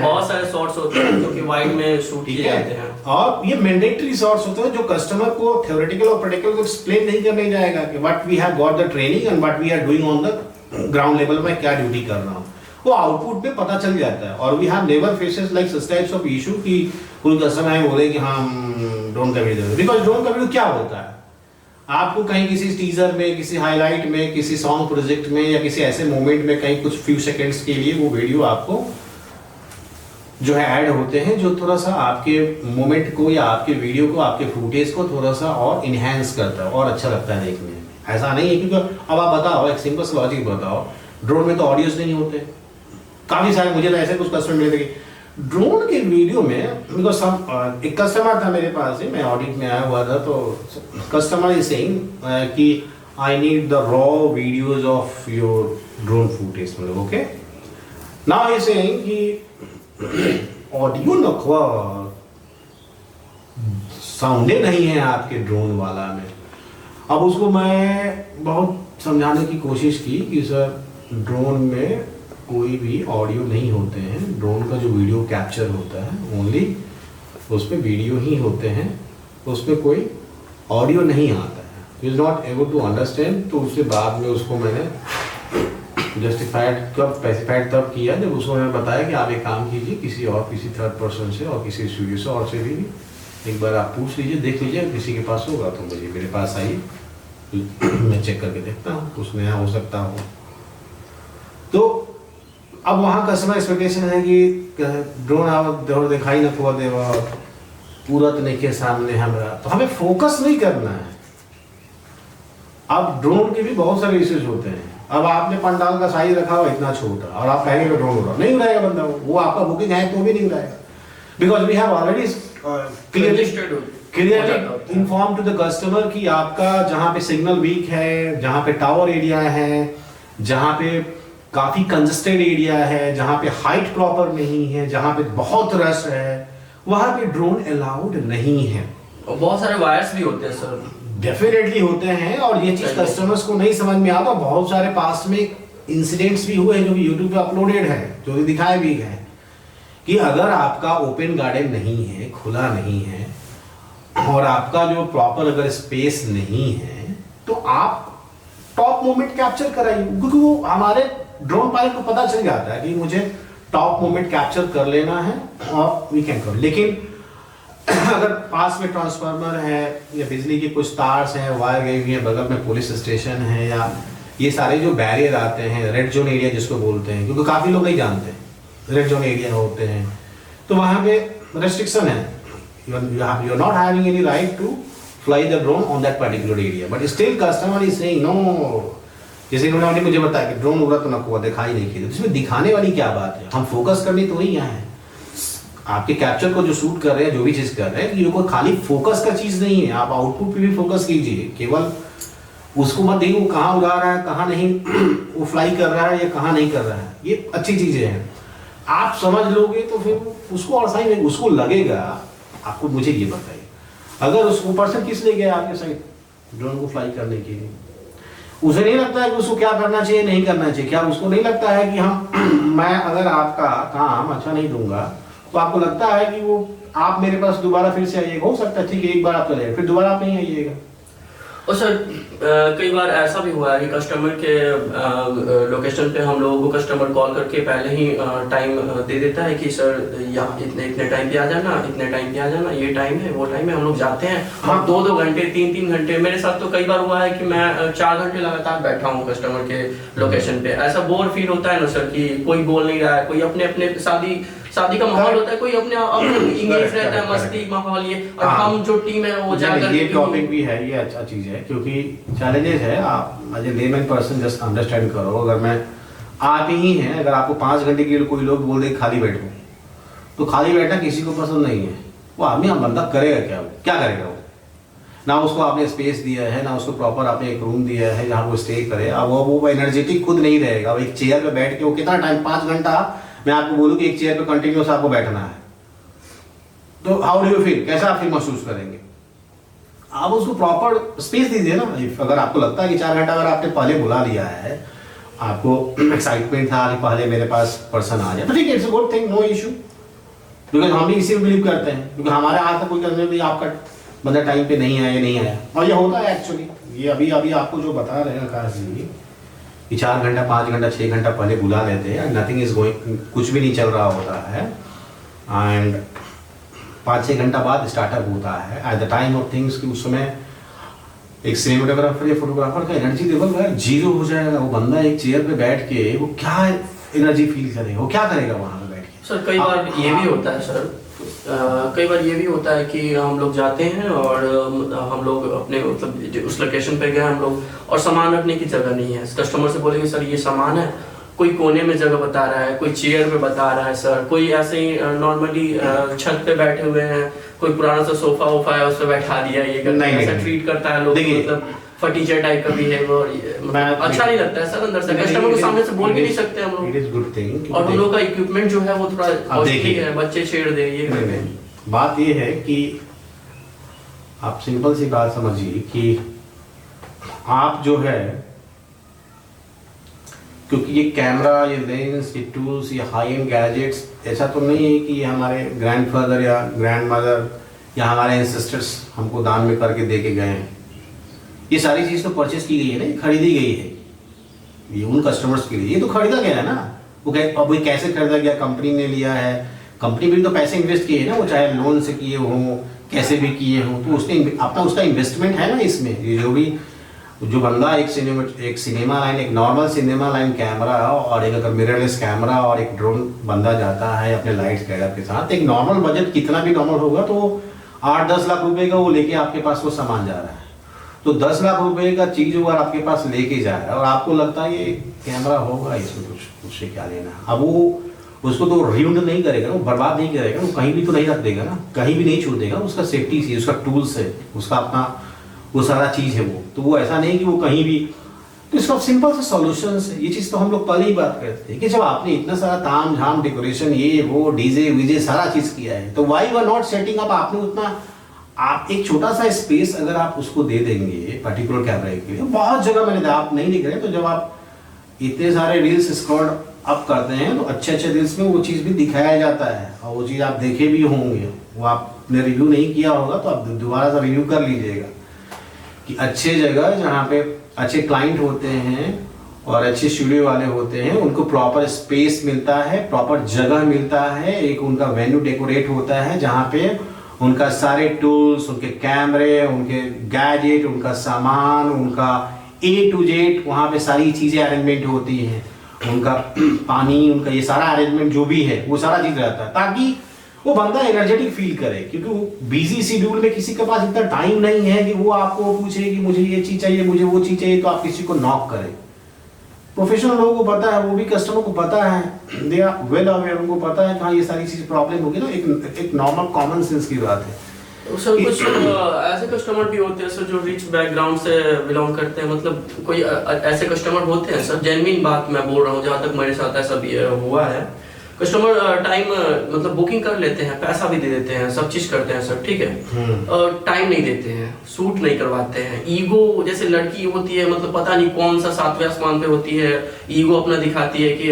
बहुत सारे शॉट्स होते हैं जो कि वाइड में शूट किए जाते हैं। और ये मैंडेटरी शॉट्स होते हैं जो कस्टमर को थ्योरेटिकल और प्रैक्टिकल को एक्सप्लेन नहीं करने जाएगा कि what we have got the training and what we are doing on the ground level में क्या ड्यूटी कर रहा हूँ, वो आउटपुट पे पता चल जाता है। और we have never faces like such types of issue कि कोई कस्टमर है बोले कि हाँ ड्रोन का वीडियो, बिकॉज ड्रोन का वीडियो क्या होता है, आपको कहीं किसी टीजर में, किसी हाईलाइट में, किसी सॉन्ग प्रोजेक्ट में या किसी ऐसे मोमेंट में कहीं कुछ फ्यू सेकंड्स के लिए वो वीडियो आपको जो है ऐड होते हैं जो थोड़ा सा आपके मोमेंट को या आपके वीडियो को, आपके फुटेज को थोड़ा सा और इनहेंस करता है और अच्छा लगता है देखने में। ऐसा नहीं है क्योंकि अब आप बताओ, एक सिंपल सा लॉजिक बताओ, ड्रोन में तो ऑडियोज नहीं होते, काफी सारे मुझे तो ऐसे कुछ कस्टमर मिले थे ड्रोन के वीडियो में, बिकॉज एक कस्टमर था मेरे पास ही, मैं ऑडिट में आया हुआ था, तो कस्टमर इज सेइंग कि I need the raw videos of your drone footage, मतलब ओके नाउ ही सेइंग कि ऑडियो नखवा साउंडे नहीं है आपके ड्रोन वाला में। अब उसको मैं बहुत समझाने की कोशिश की कि सर ड्रोन में कोई भी ऑडियो नहीं होते हैं, ड्रोन का जो वीडियो कैप्चर होता है ओनली उस पर वीडियो ही होते हैं, उस पर कोई ऑडियो नहीं आता है। Is not able to understand. तो उसके बाद में उसको मैंने जस्टिफाइड कब स्पेसिफाइड तब किया जब उसको मैंने बताया कि आप एक काम कीजिए, किसी थर्ड पर्सन से और किसी स्टूडियो से और से भी एक बार आप पूछ लीजिए, देख लीजिए, किसी के पास होगा तो मुझे मेरे पास आइए, मैं चेक करके देखता हूँ उसमें यहाँ हो सकता हो। तो अब वहाँ कस्टमर एक्सपेक्टेशन है कि ड्रोन आप दिखाई न खो देवा पूरा तो नहीं के सामने हमारा, तो हमें फोकस नहीं करना है। अब ड्रोन के भी बहुत सारे इश्यूज होते हैं। अब आपने पंडाल का साइज रखा हुआ इतना छोटा और आप कहेंगे ड्रोन उड़ा, नहीं उड़ाएगा बंदा, वो आपका बुकिंग है तो भी नहीं उड़ाएगा, because we have already clearly inform to the customer कि आपका जहाँ पे सिग्नल वीक है, जहाँ पे टावर एरिया है, जहाँ पे काफी कंजेस्टेड एरिया है, जहाँ पे हाइट प्रॉपर नहीं है, जहाँ पे बहुत रश है, वहाँ पे ड्रोन अलाउड नहीं है। और बहुत सारे वायर्स भी होते हैं सर। डेफिनेटली होते हैं, और ये चीज कस्टमर्स को नहीं समझ में आता। बहुत सारे पास्ट में इंसिडेंट्स भी हुए हैं जो कि यूट्यूब पे अपलोडेड है, जो कि दिखाए भी गए कि अगर आपका ओपन गार्डन नहीं है, खुला नहीं है, और आपका जो प्रॉपर अगर स्पेस नहीं है, तो आप टॉप मोमेंट कैप्चर कराइए, क्योंकि वो हमारे ड्रोन पायलट को पता चल जाता है कि मुझे टॉप मोमेंट कैप्चर कर लेना है और वी कैन कर। लेकिन अगर पास में ट्रांसफार्मर है या बिजली के कुछ तार्स हैं, वायर गई हुई है, बगल में पुलिस स्टेशन है, या ये सारे जो बैरियर आते हैं, रेड जोन एरिया जिसको बोलते हैं, क्योंकि काफ़ी लोग नहीं जानते रेड जोन एरिया होते हैं, तो वहाँ पे रेस्ट्रिक्शन है, you are not having any right to fly the drone on that particular area, but still customer is saying no. जैसे उन्होंने मुझे बताया कि ड्रोन उड़ा तो ना को दिखाई नहीं की, तो इसमें दिखाने वाली क्या बात है? हम फोकस करनी तो वही यहाँ है, आपके कैप्चर को जो शूट कर रहे हैं, जो भी चीज कर रहे हैं, ये कोई खाली फोकस का चीज नहीं है। आप आउटपुट पे भी फोकस कीजिए, केवल उसको मत देखिए वो कहाँ उड़ा रहा है, कहाँ नहीं वो फ्लाई कर रहा है या कहाँ नहीं कर रहा है। ये अच्छी चीजें हैं, आप समझ लोगे तो फिर उसको और सही उसको लगेगा। आपको मुझे ये बताइए, अगर उसको पर्सन किस लिए गया आपके साइड ड्रोन को फ्लाई करने के लिए, उसे नहीं लगता है कि उसको क्या करना चाहिए नहीं करना चाहिए? क्या उसको नहीं लगता है कि हम मैं अगर आपका काम अच्छा नहीं दूंगा तो आपको लगता है कि वो आप मेरे पास दोबारा फिर से आइएगा? हो सकता है ठीक है, एक बार आप चले फिर दोबारा आप नहीं आइएगा। और सर कई बार ऐसा भी हुआ है कि कस्टमर के लोकेशन पे हम लोगों को कस्टमर कॉल करके पहले ही टाइम दे देता है कि सर यहाँ इतने टाइम पे आ जाना, इतने टाइम पे आ जाना, ये टाइम है वो टाइम है। हम लोग जाते हैं, हम 2 घंटे 3 घंटे, मेरे साथ तो कई बार हुआ है कि मैं 4 घंटे लगातार बैठा हूँ कस्टमर के लोकेशन पे। ऐसा बोर फील होता है ना सर कि कोई बोल नहीं रहा है, कोई अपने अपने शादी का माहौल होता है, कोई अपने इंगेज रहता है, मस्ती माहौल ये, और हम जो टीम है वो जाकर ये टॉपिक भी है, ये अच्छा चीज है, क्योंकि चैलेंजेस है। आप as a layman person just understand करो, अगर मैं आप ही हैं, अगर आपको 5 घंटे के लिए कोई लोग बोल दे खाली बैठो, तो खाली बैठना किसी को पसंद नहीं है। वो आदमी हम बंदा करेगा क्या करेगा वो? ना उसको आपने स्पेस दिया है, ना उसको प्रॉपर आपने एक रूम दिया है जहाँ वो स्टे करे। अब वो एनर्जेटिक खुद नहीं रहेगा। एक चेयर पे बैठ के वो कितना टाइम, 5 घंटा मैं आपको बोलूं कि एक चेयर पे कंटिन्यूस आपको बैठना है, तो हाउ डू यू फील? कैसा आप फील महसूस करेंगे? आप उसको प्रॉपर स्पेस दीजिए ना। अगर आपको लगता है कि 4 घंटा अगर आपने पहले बुला लिया है, आपको एक्साइटमेंट था कि पहले मेरे पास पर्सन आ जाए, तो ठीक है, it's a good thing, no issue, because हम भी इसी में बिलीव करते हैं। क्योंकि हमारे हाथ तक कोई करने भी आपका बंदा टाइम पे नहीं आया, नहीं आया, और ये होता है एक्चुअली। ये अभी आपको जो बता रहे हैं आकाश जी कि 4 घंटा 5 घंटा 6 घंटा पहले बुला लेते हैं, नथिंग इज गोइंग, कुछ भी नहीं चल रहा होता है, एंड 5-6 घंटा बाद स्टार्टअप होता है at the time of things कि उस समय एक सिनेमेटोग्राफर या फोटोग्राफर का एनर्जी लेवल जो है 0 हो जाएगा। वो बंदा एक चेयर पे बैठ के वो क्या एनर्जी फील करेगा, वो क्या करेगा वहां पे बैठ के? सर कई बार ये भी होता है सर, कई बार ये भी होता है कि हम लोग जाते हैं और हम लोग अपने मतलब उस लोकेशन पे गए हम लोग, और सामान रखने की जगह नहीं है। कस्टमर से बोलेंगे सर ये सामान है, कोई कोने में जगह बता रहा है, कोई चेयर पे बता रहा है सर, कोई ऐसे ही नॉर्मली छत पे बैठे हुए हैं, कोई पुराना सा सोफा वोफा है उस पे बैठा दिया, ये करता है, ऐसा ट्रीट करता है लोग, मतलब फटीचर टाइप का बिहेवियर, अच्छा नहीं लगता है सर। अंदर से कस्टमर को सामने से बोल भी नहीं सकते हम लोग। इट इज गुड थिंग, और हम लोग का इक्विपमेंट जो है वो थोड़ा कॉस्टली है, बच्चे छेड़ दे ये करते हैं। बात ये है कि आप सिंपल सी बात समझिए कि आप जो है, क्योंकि ये कैमरा, ये लेंस, ये टूल्स, ये हाई एंड गैजेट्स, ऐसा तो नहीं है कि ये हमारे ग्रैंडफादर या ग्रैंडमदर या हमारे एंसेस्टर्स हमको दान में करके दे के गए हैं। ये सारी चीज़ तो परचेस की गई है ना, खरीदी गई है। ये उन कस्टमर्स के लिए, ये तो खरीदा गया है ना, वो अब ये कैसे खरीदा गया, कंपनी ने लिया है, कंपनी भी तो पैसे इन्वेस्ट किए हैं ना, वो चाहे लोन से किए हों कैसे भी किए हों, तो उसने अपना उसका इन्वेस्टमेंट है ना इसमें। ये जो भी जो बंदा एक सिनेमा लाइन, एक नॉर्मल सिनेमा लाइन कैमरा और एक अगर मिररलेस कैमरा और एक ड्रोन बंदा जाता है अपने लाइट्स वगैरह के साथ, एक नॉर्मल बजट कितना भी नॉर्मल होगा तो 8-10 लाख रुपए का वो लेके आपके पास वो सामान जा रहा है। तो 10 लाख रुपए का चीज वो आपके पास लेके जा रहा है और आपको लगता है ये कैमरा होगा, इसमें कुछ उससे क्या लेना। अब वो उसको तो रियूज नहीं करेगा, वो बर्बाद नहीं करेगा, वो कहीं भी तो नहीं रख देगा ना, कहीं भी नहीं छोड़ देगा, उसका सेफ्टी से, उसका टूल्स है, उसका अपना वो सारा चीज है वो, तो वो ऐसा नहीं कि वो कहीं भी। तो इसका सिंपल सा सॉल्यूशन है, ये चीज तो हम लोग पहले ही बात करते हैं कि जब आपने इतना सारा ताम झाम डेकोरेशन ये वो डीजे वीजे सारा चीज किया है, तो why were not setting up, आपने उतना आप एक छोटा सा स्पेस अगर आप उसको दे देंगे पर्टिकुलर कैमरे के लिए, बहुत जगह मैंने आप नहीं दिख रहे, तो जब आप इतने सारे रील्स स्क्रॉल अप करते हैं तो अच्छे अच्छे रील्स में वो चीज़ भी दिखाया जाता है और वो चीज़ आप देखे भी होंगे, वो आपने रिव्यू नहीं किया होगा तो आप दोबारा से रिव्यू कर लीजिएगा कि अच्छे जगह जहाँ पे अच्छे क्लाइंट होते हैं और अच्छे स्टूडियो वाले होते हैं उनको प्रॉपर स्पेस मिलता है, प्रॉपर जगह मिलता है, एक उनका वेन्यू डेकोरेट होता है जहाँ पे उनका सारे टूल्स, उनके कैमरे, उनके गैजेट, उनका सामान, उनका A to Z वहाँ पे सारी चीज़ें अरेंजमेंट होती हैं, उनका पानी, उनका ये सारा अरेंजमेंट जो भी है वो सारा चीज़ रहता है ताकि वो बंदा एनर्जेटिक फील करे, क्योंकि वो बिजी शेड्यूल में किसी के पास इतना टाइम नहीं है कि वो आपको पूछे कि मुझे ये चीज़ चाहिए, मुझे वो चीज़ चाहिए, तो आप किसी को नॉक करें। प्रोफेशनल लोगों को पता है, वो भी कस्टमर को पता है, दे आर वेल अवेयर, उनको पता है कि हाँ ये सारी चीज़ प्रॉब्लम होगी ना, एक नॉर्मल कॉमन सेंस की बात है। सर कुछ ऐसे कस्टमर भी होते हैं सर जो रिच बैकग्राउंड से बिलोंग करते हैं, मतलब कोई ऐसे कस्टमर होते हैं सर, जेन्युइन बात मैं बोल रहा हूँ, जहाँ तक मेरे साथ ऐसा भी हुआ है, कस्टमर टाइम मतलब बुकिंग कर लेते हैं, पैसा भी दे देते हैं, सब चीज करते हैं सर, ठीक है, टाइम नहीं देते हैं, सूट नहीं करवाते हैं, ईगो जैसे लड़की होती है, मतलब पता नहीं कौन सा 7वें आसमान पे होती है, ईगो अपना दिखाती है कि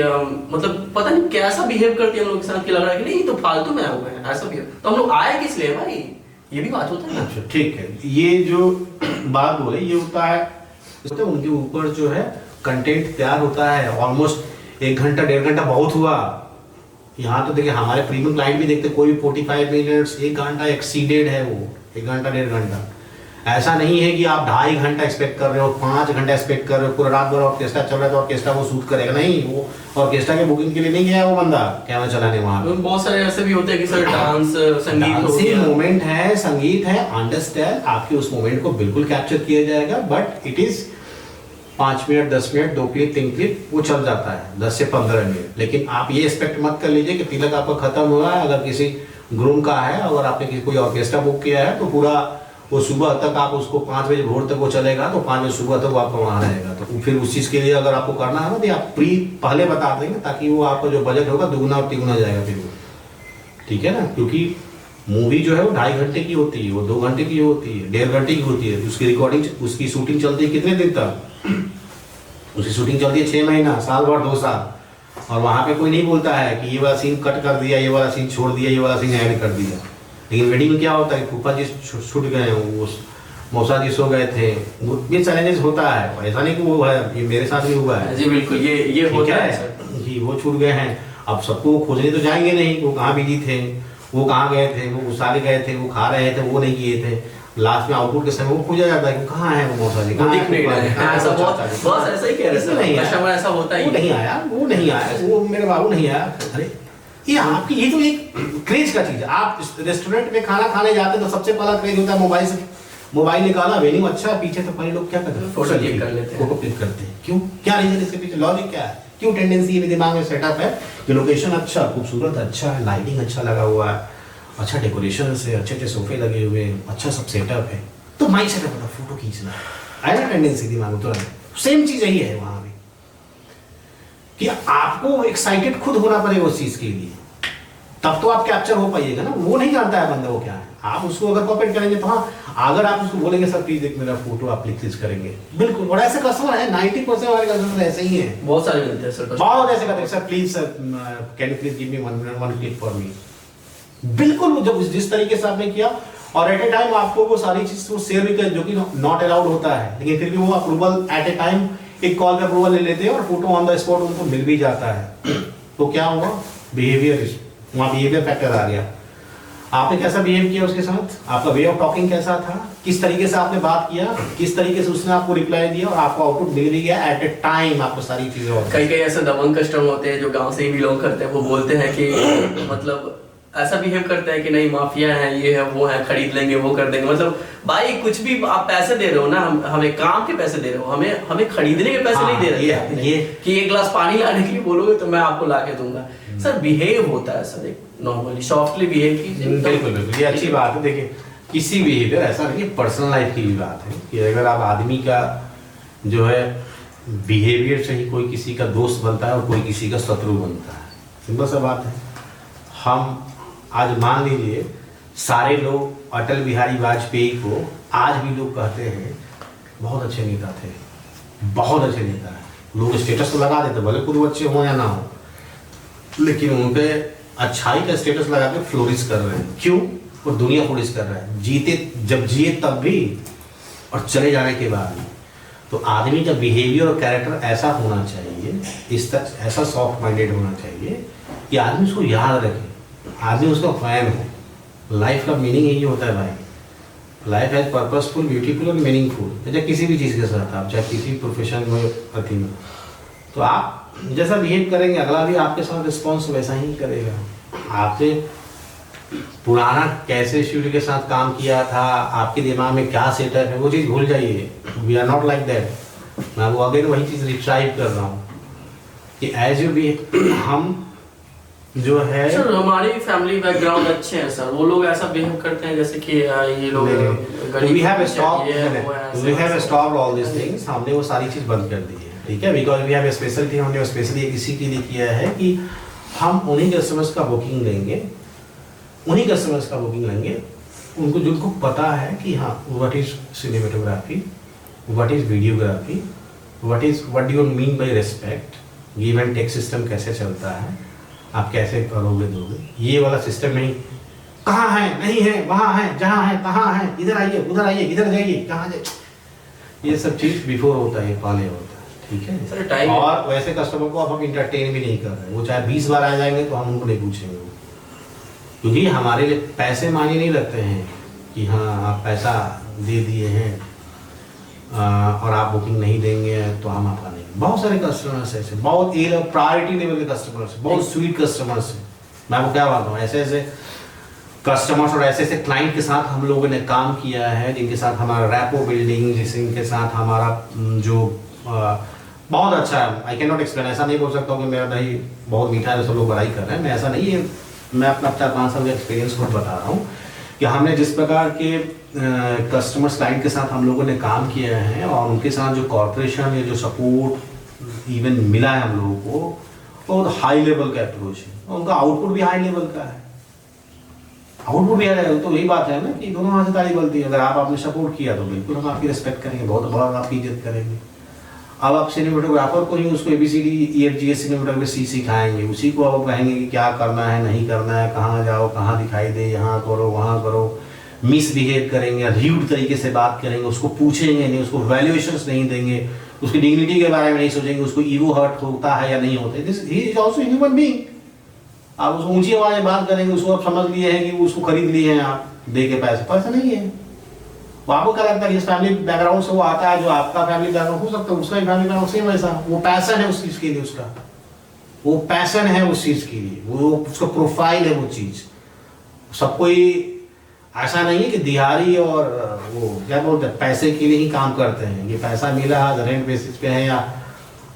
मतलब पता नहीं कैसा बिहेव करती है हम लोग के साथ कि लग रहा है कि नहीं तो फालतू में आए हुए हैं, ऐसा भी। तो हम लोग आए किस लिए भाई, ये भी बात होता है ना। अच्छा ठीक है, ये जो बात बोले ये होता है, उनके ऊपर जो है कंटेंट तैयार होता है, ऑलमोस्ट 1 घंटा 1.5 घंटा बहुत हुआ। यहाँ तो देखिए हमारे प्रीमियम क्लाइंट भी देखते कोई 45 मिनट्स 1 घंटा एक्सीडेड है, वो 1 घंटा 1.5 घंटा। ऐसा नहीं है कि आप 2.5 घंटा एक्सपेक्ट कर रहे हो, 5 घंटा एक्सपेक्ट कर रहे हो, पूरा रात भर ऑर्केस्ट्रा चल रहा है तो ऑर्केस्ट्रा वो शूट करेगा, नहीं, वो ऑर्केस्ट्रा के बुकिंग के लिए नहीं गया वो बंदा कैमरा चलाने वहाँ पे। बहुत सारे ऐसे भी होते हैं कि सर डांस संगीत हो गया, मोमेंट है, संगीत है, अंडरस्टैंड, आपके उस मोमेंट को बिल्कुल कैप्चर किया जाएगा, but it is 5 minute 10 minute 2 clip 3 clip वो चल जाता है 10 से 15 मिनट। लेकिन आप ये एक्सपेक्ट मत कर लीजिए कि तिलक आपका खत्म हुआ है, अगर किसी ग्रूम का है, अगर आपने किसी कोई ऑर्केस्ट्रा बुक किया है तो पूरा वो सुबह तक आप उसको 5 बजे भोर तक वो चलेगा, तो 5 बजे सुबह तक वो आपका वहाँ रहेगा। तो फिर उस चीज़ के लिए अगर आपको करना है ना तो आप पहले बता देंगे ताकि वो आपका जो बजट होगा दुगुना और तिगुना जाएगा फिर वो, ठीक है ना। क्योंकि मूवी जो है वो 2.5 घंटे की होती है, वो 2 घंटे की होती है, 1.5 घंटे की होती है, उसकी रिकॉर्डिंग, उसकी शूटिंग चलती है कितने दिन तक, उसकी शूटिंग चलती है 6 महीना, साल भर, 2 साल। और वहाँ पे कोई नहीं बोलता है कि ये वाला सीन कट कर दिया, ये वाला सीन छोड़ दिया, ये वाला सीन ऐड कर दिया। लेकिन वेडिंग में क्या होता है, फूफा जी छूट गए, वो मौसा जी सो गए थे, ये चैलेंजेस होता है, ऐसा नहीं कि वो है, ये मेरे साथ भी हुआ है जी बिल्कुल, ये होता है कि वो छूट गए हैं। अब सबको खोजने तो जाएंगे नहीं, वो कहाँ बिजी थे, वो कहाँ गए थे, वो सारे गए थे, वो खा रहे थे, वो नहीं किए थे, लास्ट में आउटपुट के समय वो पूछा जाता है कि कहाँ है वो मौसा जी, दिख नहीं रहा है, ऐसा बहुत ऐसा ही कह रहे हैं, कस्टमर ऐसा होता है, वो नहीं आया, वो नहीं आया, वो मेरे बाबू नहीं आया। अरे ये आपकी ये तो एक क्रेज का चीज है। आप रेस्टोरेंट में खाना खाने जाते हैं तो सबसे पहला क्रेज होता है मोबाइल से, मोबाइल निकाला, वेन्यू अच्छा पीछे, तो पहले लोग क्या करते हैं, फोटो क्लिक कर लेते हैं, फोटो क्लिक करते हैं। क्यों, क्या रीजन इसके पीछे, लॉजिक क्या है, क्यों टेंडेंसी ये दिमाग में सेटअप है कि लोकेशन अच्छा, खूबसूरत अच्छा है, लाइटिंग अच्छा लगा हुआ है, अच्छा डेकोरेशन से, अच्छे अच्छे सोफे लगे हुए हैं, अच्छा सब सेटअप है, तो माइंड सेटअप होता है फोटो खींचना, आया ना टेंडेंसी दिमाग में तुरंत। सेम चीज यही है वहां भी कि आपको एक्साइटेड खुद होना पड़ेगा उस चीज के लिए, तब तो आप कैप्चर हो पाइएगा ना। वो नहीं जानता है बंदा वो क्या है, आप उसको अगर कॉपरेट करेंगे तो हाँ, अगर आप उसको बोलेंगे सर प्लीज एक मेरा फोटो आप क्लिक करेंगे, बिल्कुल। और ऐसे कस्टमर है, 90% वाले कस्टमर ऐसे ही हैं, बहुत सारे मिलते हैं सर, बहुत ऐसे कहते हैं sir please sir can you please give me one click for me. बिल्कुल, जब जिस तरीके से आपने किया, और एट ए टाइम आपको वो सारी चीज वो शेयर भी कर, जो कि नॉट अलाउड होता है, लेकिन फिर भी वो अप्रूवल एट ए टाइम एक कॉल पे अप्रूवल ले लेते हैं और फोटो ऑन द स्पॉट उनको मिल भी जाता है। तो क्या हुआ, बिहेवियर, वहाँ बिहेवियर फैक्टर आ गया। आपने कैसा बिहेव किया उसके साथ, आपका वे ऑफ टॉकिंग कैसा था, किस तरीके से आपने बात किया, किस तरीके से उसने आपको रिप्लाई दिया और आपको आउटपुट मिल भी गया एट ए टाइम, आपको सारी चीजें होती कई कई ऐसे दबंग कस्टमर होते हैं जो गांव से ही बिलोंग करते हैं, वो बोलते हैं कि मतलब ऐसा बिहेव करते हैं कि नहीं माफिया है, ये है वो है, खरीद लेंगे वो कर देंगे। मतलब भाई कुछ भी आप पैसे दे रहे हो ना, हमें काम के पैसे दे रहे हो, हमें खरीदने के पैसे नहीं दे रहे ये कि एक गिलास पानी लाने के लिए बोलोगे तो मैं आपको ला के दूंगा। सर बिहेव होता है सर, एक नॉर्मली सॉफ्टली बिहेव कीजिए। बिल्कुल बिल्कुल, ये अच्छी बात है। देखिए किसी बिहेवियर, ऐसा नहीं, पर्सनल लाइफ की भी बात है कि अगर आप आदमी का जो है बिहेवियर से ही कोई किसी का दोस्त बनता है और कोई किसी का शत्रु बनता है, सिंपल सा बात है। हम आज मान लीजिए सारे लोग अटल बिहारी वाजपेयी को आज भी लोग कहते हैं बहुत अच्छे नेता थे, बहुत अच्छे नेता है, लोग स्टेटस तो लगा देते, भले खुद अच्छे हो या ना हो, लेकिन उनपे अच्छाई का स्टेटस लगा के फ्लोरिश कर रहे हैं। क्यों? और दुनिया फ्लोरिश कर रहा है, जीते जब जिए तब भी और चले जाने के बाद भी। तो आदमी का बिहेवियर और कैरेक्टर ऐसा होना चाहिए, इस तक ऐसा सॉफ्ट माइंडेड होना चाहिए कि आदमी उसको याद रखे, आदमी उसका फैन हो। लाइफ का मीनिंग यही होता है भाई, लाइफ है पर्पसफुल, ब्यूटीफुल और मीनिंगफुल। चाहे किसी भी चीज़ के साथ आप, चाहे किसी प्रोफेशन में अथी में, तो आप जैसा बिहेव करेंगे अगला भी आपके साथ रिस्पॉन्स वैसा ही करेगा। आपने पुराना कैसे स्टूडियो के साथ काम किया था, आपके दिमाग में क्या सेटअप है, वो चीज़ भूल जाइए। We are not like that. मैं वो अगेन वही चीज़ रिट्राइव कर रहा हूँ कि एज यू बी, हम जो है सर हमारी फैमिली बैकग्राउंड अच्छे हैं सर, वो लोग ऐसा बिहेव करते हैं जैसे कि ये लोग we have stopped all this things. हमने वो सारी चीज़ बंद कर दी है, ठीक है, बिकॉज वी हैव स्पेशल थी। हमने स्पेशली एक इसी के लिए किया है कि हम उन्हीं कस्टमर्स का बुकिंग लेंगे, उन्हीं कस्टमर्स का बुकिंग लेंगे उनको जिनको पता है कि हाँ what is cinematography, what is videography, what do you mean by respect, give and tech system कैसे चलता है, आप कैसे करोगे दोगे, ये वाला सिस्टम नहीं कहाँ है, नहीं है, वहाँ है, जहाँ है, कहाँ है, इधर आइए, उधर आइए, इधर जाइए, कहाँ जाइए, ये सब चीज़ बिफोर होता है, पहले होता है, ठीक है सर। टाइम और वैसे कस्टमर को अब हम इंटरटेन भी नहीं कर रहे हैं, वो चाहे 20 बार आ जाएंगे तो हम उनको नहीं पूछेंगे, क्योंकि हमारे लिए पैसे मायने नहीं रखते हैं कि हाँ आप पैसा दे दिए हैं और आप बुकिंग नहीं देंगे तो हम आपका नहीं। बहुत सारे कस्टमर्स ऐसे, बहुत प्रायोरिटी लेवल के कस्टमर्स, बहुत स्वीट कस्टमर्स हैं। मैं वो क्या बात हूँ, ऐसे ऐसे कस्टमर्स और ऐसे ऐसे क्लाइंट के साथ हम लोगों ने काम किया है, जिनके साथ हमारा रैपो बिल्डिंग, जिनके साथ हमारा जो बहुत अच्छा है। आई कैन नॉट एक्सप्लेन, ऐसा नहीं बोल सकता हूँ कि मेरा दही बहुत मीठा है, सब लोग बड़ाई कर रहे हैं, मैं ऐसा नहीं है। मैं अपना 4-5 साल का एक्सपीरियंस को बता रहा हूँ कि हमने जिस प्रकार के कस्टमर्स क्लाइंट के साथ हम लोगों ने काम किया है और उनके साथ जो कॉर्पोरेशन या जो सपोर्ट इवन मिला है हम लोगों को, बहुत हाई लेवल का अप्रोच है और उनका आउटपुट भी हाई लेवल का है। आउटपुट भी है तो यही बात है ना कि दोनों हाथ से ताली बनती है। अगर आप आपने सपोर्ट किया तो बिल्कुल हम आपकी रिस्पेक्ट करेंगे, बहुत बड़ा आपकी इज्जत करेंगे। अब आप सिनेमेटोग्राफर को ही उसको ABCD EFGH सिनेमेटोग्राफी सिखाएंगे, उसी को आप कहेंगे कि क्या करना है, नहीं करना है, कहाँ जाओ, कहाँ दिखाई दे, यहाँ करो, वहाँ करो, मिसबिहेव करेंगे, र्यूड तरीके से बात करेंगे, उसको पूछेंगे नहीं, उसको वैल्यूएशंस नहीं देंगे, उसकी डिग्निटी के बारे में नहीं सोचेंगे, उसको ईगो हर्ट होता है या नहीं होता है। This he is also human being. आप उसको ऊंची आवाज में बात करेंगे, उसको आप समझ लिए हैं कि उसको खरीद लिए हैं आप दे के पैसे, पैसा नहीं है। वो आपको क्या लगता है जिस फैमिली बैकग्राउंड से वो आता है, जो आपका फैमिली बैकग्राउंड हो सकता है, उसका ही फैमिली बैकग्राउंड सेम वैसा, वो पैशन है उस चीज के लिए, उसका वो पैशन है उस चीज के लिए, वो उसका प्रोफाइल है वो चीज। सब कोई ऐसा नहीं है कि दिहाड़ी और वो क्या बोलते हैं पैसे के लिए ही काम करते हैं, ये पैसा मिला आज रेंट बेसिस पे है या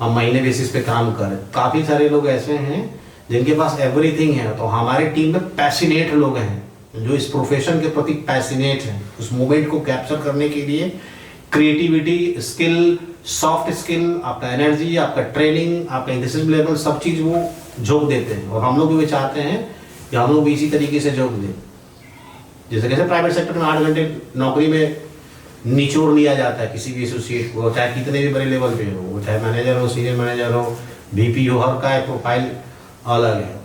हम महीने बेसिस पे काम करें। काफी सारे लोग ऐसे हैं जिनके पास एवरीथिंग है। तो हमारे टीम में पैशनेट लोग हैं जो इस प्रोफेशन के प्रति पैशनेट हैं, उस मोमेंट को कैप्चर करने के लिए क्रिएटिविटी, स्किल, सॉफ्ट स्किल, आपका एनर्जी, आपका ट्रेनिंग, आपका इंडस्ट्री लेवल, सब चीज़ वो झोंक देते हैं। और हम लोग भी चाहते हैं कि हम लोग भी इसी तरीके से झोंक दें। जैसे कैसे प्राइवेट सेक्टर में 8 घंटे नौकरी में निचोड़ लिया जाता है किसी भी एसोसिएट को, चाहे कितने भी बड़े लेवल पे हो, चाहे मैनेजर हो, सीनियर मैनेजर हो, VP हो, हर का एक प्रोफाइल अलग है,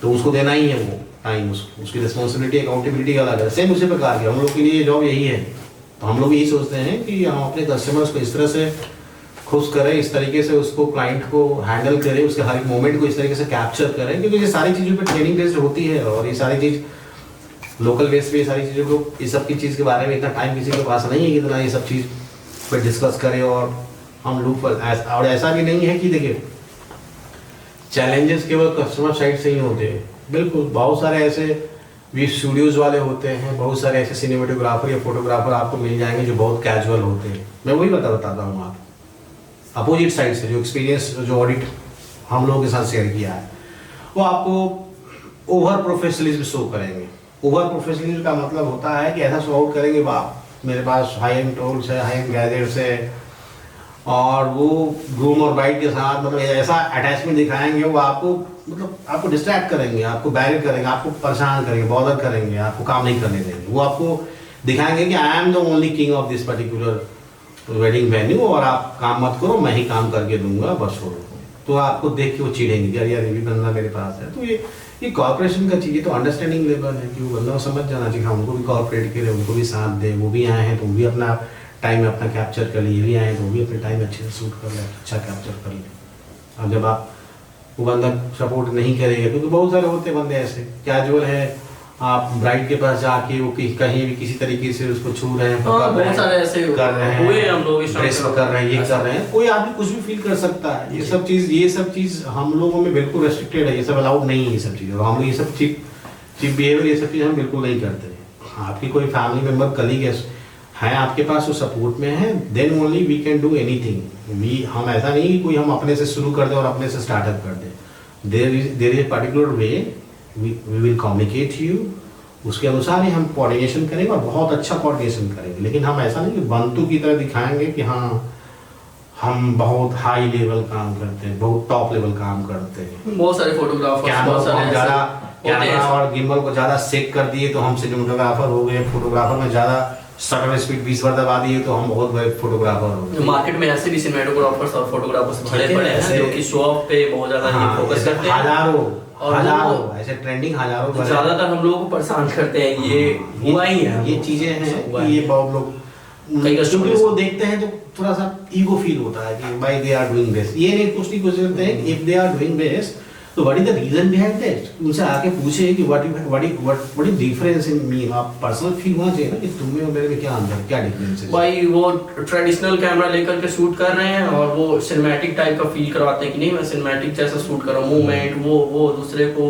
तो उसको देना ही है वो टाइम, उसकी रिस्पॉन्सिबिलिटी, अकाउंटेबिलिटी अलग है। सेम उसी प्रकार की हम लोग के लिए जॉब यही है। तो हम लोग यही सोचते हैं कि हम अपने कस्टमर्स को इस तरह से खुश करें, इस तरीके से उसको क्लाइंट को हैंडल करें, उसके हर एक मोमेंट को इस तरीके से कैप्चर करें, क्योंकि ये सारी चीज़ों पे ट्रेनिंग बेस्ड होती है और ये सारी चीज़ लोकल बेस पे ये सारी चीज़ों को, ये सब की चीज़ के बारे में इतना टाइम किसी के पास नहीं है कि इतना ये सब चीज़ पे डिस्कस करें। और हम लोग और ऐसा भी नहीं है कि देखिए चैलेंजेस केवल कस्टमर साइड से ही होते हैं, बिल्कुल बहुत सारे ऐसे भी स्टूडियोज वाले होते हैं, बहुत सारे ऐसे सिनेमेटोग्राफर या फोटोग्राफर आपको मिल जाएंगे जो बहुत कैजुअल होते हैं। मैं वही बताता हूँ, आप अपोजिट साइड से जो एक्सपीरियंस जो ऑडिट हम लोगों के साथ शेयर किया है, वो आपको ओवर प्रोफेशनलिज्म शो करेंगे। ओवर प्रोफेशनलिज्म का मतलब होता है कि ऐसा शो आउट करेंगे, वाह मेरे पास हाई एंड टूल्स है, हाई एंड गैजेट्स है, और वो ग्रूम और ब्राइड के साथ मतलब ऐसा अटैचमेंट दिखाएंगे, वो आपको मतलब आपको डिस्ट्रैक्ट करेंगे, आपको बैरियर करेंगे, आपको परेशान करेंगे, बॉदर करेंगे, आपको काम नहीं करने देंगे। वो आपको दिखाएंगे कि I am the only king of this particular wedding venue और आप काम मत करो, मैं ही काम करके दूंगा, बस छोड़ो। तो आपको देख के वो चिढ़ेंगे कि यार ये भी बंदा मेरे पास है। तो ये कॉर्पोरेशन का चीज़ तो अंडरस्टैंडिंग लेवल है कि वो बंदा समझ जाना चाहिए, उनको भी कॉर्पोरेट के लिए उनको भी साथ दे, वो भी आए हैं तो वो भी अपना टाइम अपना कैप्चर कर लिए, भी आए तो वो भी अपने टाइम अच्छे से शूट कर ले, अच्छा कैप्चर कर ले। और जब आप वो बंदा सपोर्ट नहीं करेगा, क्योंकि बहुत सारे होते बंदे ऐसे कैजुअल है, आप ब्राइड के पास जाके वो कहीं भी किसी तरीके से उसको छू रहे हैं, बहुत सारे ऐसे कर रहे हैं, हुए हम लोग ड्रेस कर रहे हैं, ये कर रहे हैं, कोई आदमी कुछ भी फील कर सकता है। ये सब चीज़ हम लोगों में बिल्कुल रेस्ट्रिक्टेड है, ये सब अलाउड नहीं है ये सब चीज़। और हम लोग ये सब चीप बिहेवियर ये सब चीज़ हम बिल्कुल नहीं करते। आपकी कोई फैमिली मेम्बर कलीग है आपके पास, वो सपोर्ट में है, then only we can do anything. हम ऐसा नहीं कि कोई हम अपने से शुरू कर दें और अपने से स्टार्टअप कर दें। There is particular way we will communicate you, उसके अनुसार ही हम कोऑर्डिनेशन करेंगे और बहुत अच्छा कोऑर्डिनेशन करेंगे। लेकिन हम ऐसा नहीं कि बंतु की तरह दिखाएंगे कि हाँ हम बहुत हाई लेवल काम करते हैं, बहुत टॉप लेवल काम करते हैं। बहुत सारे फोटोग्राफर कैमरा और गिम्बल को ज़्यादा सेक कर दिए तो हम सिनेमेटोग्राफर हो गए, फोटोग्राफर में ज़्यादा शटर स्पीड 20 बार दबा दिए तो हम बहुत बड़े फोटोग्राफर हो गए। मार्केट में ऐसे भी सिनेमेटोग्राफर्स और फोटोग्राफर्स बड़े बड़े हैं जो कि शो ऑफ पे बहुत ज़्यादा फोकस करते हैं। हजारों ऐसे ट्रेंडिंग हजारों ज़्यादातर हम लोगों को परेशान करते हैं। ये हुआ ही है, ये चीजें हैं, ये बहुत लोग कई कस्टमर वो देखते हैं तो थोड़ा सा ईगो फील होता है कि भाई दे आर डूइंग बेस्ट। ये नहीं पूछने की कोशिश करते हैं if they are doing best तो what is the reason behind that. उनसे आके पूछे कि what is difference in me. आप पर्सनल फील होना चाहिए ना कि तुम में और मेरे में क्या अंतर, क्या डिफरेंस है। भाई वो ट्रेडिशनल कैमरा लेकर के शूट कर रहे हैं और वो सिनेमैटिक टाइप का फील करवाते हैं कि नहीं मैं सिनेमैटिक जैसा शूट कर रहा हूँ, मूवमेंट वो दूसरे को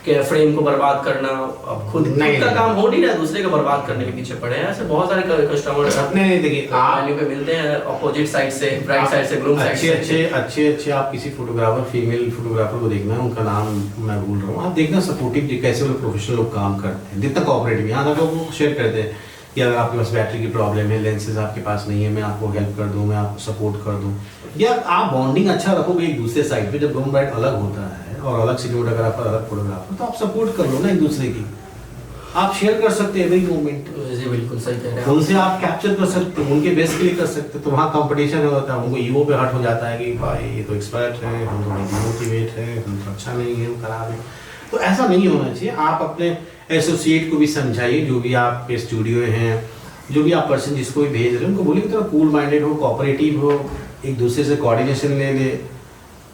के फ्रेम को बर्बाद करना। अब खुद का काम हो नहीं रहा, दूसरे को बर्बाद करने के पीछे पड़े हैं। ऐसे बहुत सारे कस्टमर अपने देखिए आप पे मिलते हैं अपोजिट साइड से, ब्राइट साइड से, ग्रूम साइड से। अच्छे आप किसी फोटोग्राफर फीमेल फोटोग्राफर को देखना है, उनका नाम मैं भूल रहा हूँ, आप देखना सपोर्टिव कैसे वो प्रोफेशनल लोग काम करते हैं, जितना कोऑपरेटिव। यहाँ तक वो शेयर करते हैं कि अगर आपके पास बैटरी की प्रॉब्लम है, लेंसेज आपके पास नहीं है, मैं आपको हेल्प कर दूँ, मैं आपको सपोर्ट कर दूँ। या आप बॉन्डिंग अच्छा रखोगे एक दूसरे साइड पे। जब ग्रूम ब्राइड अलग होता है और अलग सिनेमेटोग्राफर अलग फोटोग्राफर तो आप सपोर्ट कर लो ना एक दूसरे की। आप शेयर कर सकते हैं एवरी मोमेंट, जी बिल्कुल सही कह रहे हैं। उनसे आप कैप्चर कर सकते हो, उनके बेस के लिए कर सकते हो। तो वहाँ कंपटीशन होता है, उनको ईगो पे हट हो जाता है कि भाई ये तो एक्सपर्ट है, हम तो डिमोटिवेट है, हम तो अच्छा नहीं है, हम खराब है। तो ऐसा नहीं होना चाहिए। आप अपने एसोसिएट को भी समझाइए, जो भी आपके स्टूडियो हैं, जो भी आप पर्सन जिसको भी भेज रहे हैं उनको बोलिए थोड़ा कूल माइंडेड हो, कोऑपरेटिव हो, एक दूसरे से कोऑर्डिनेशन ले।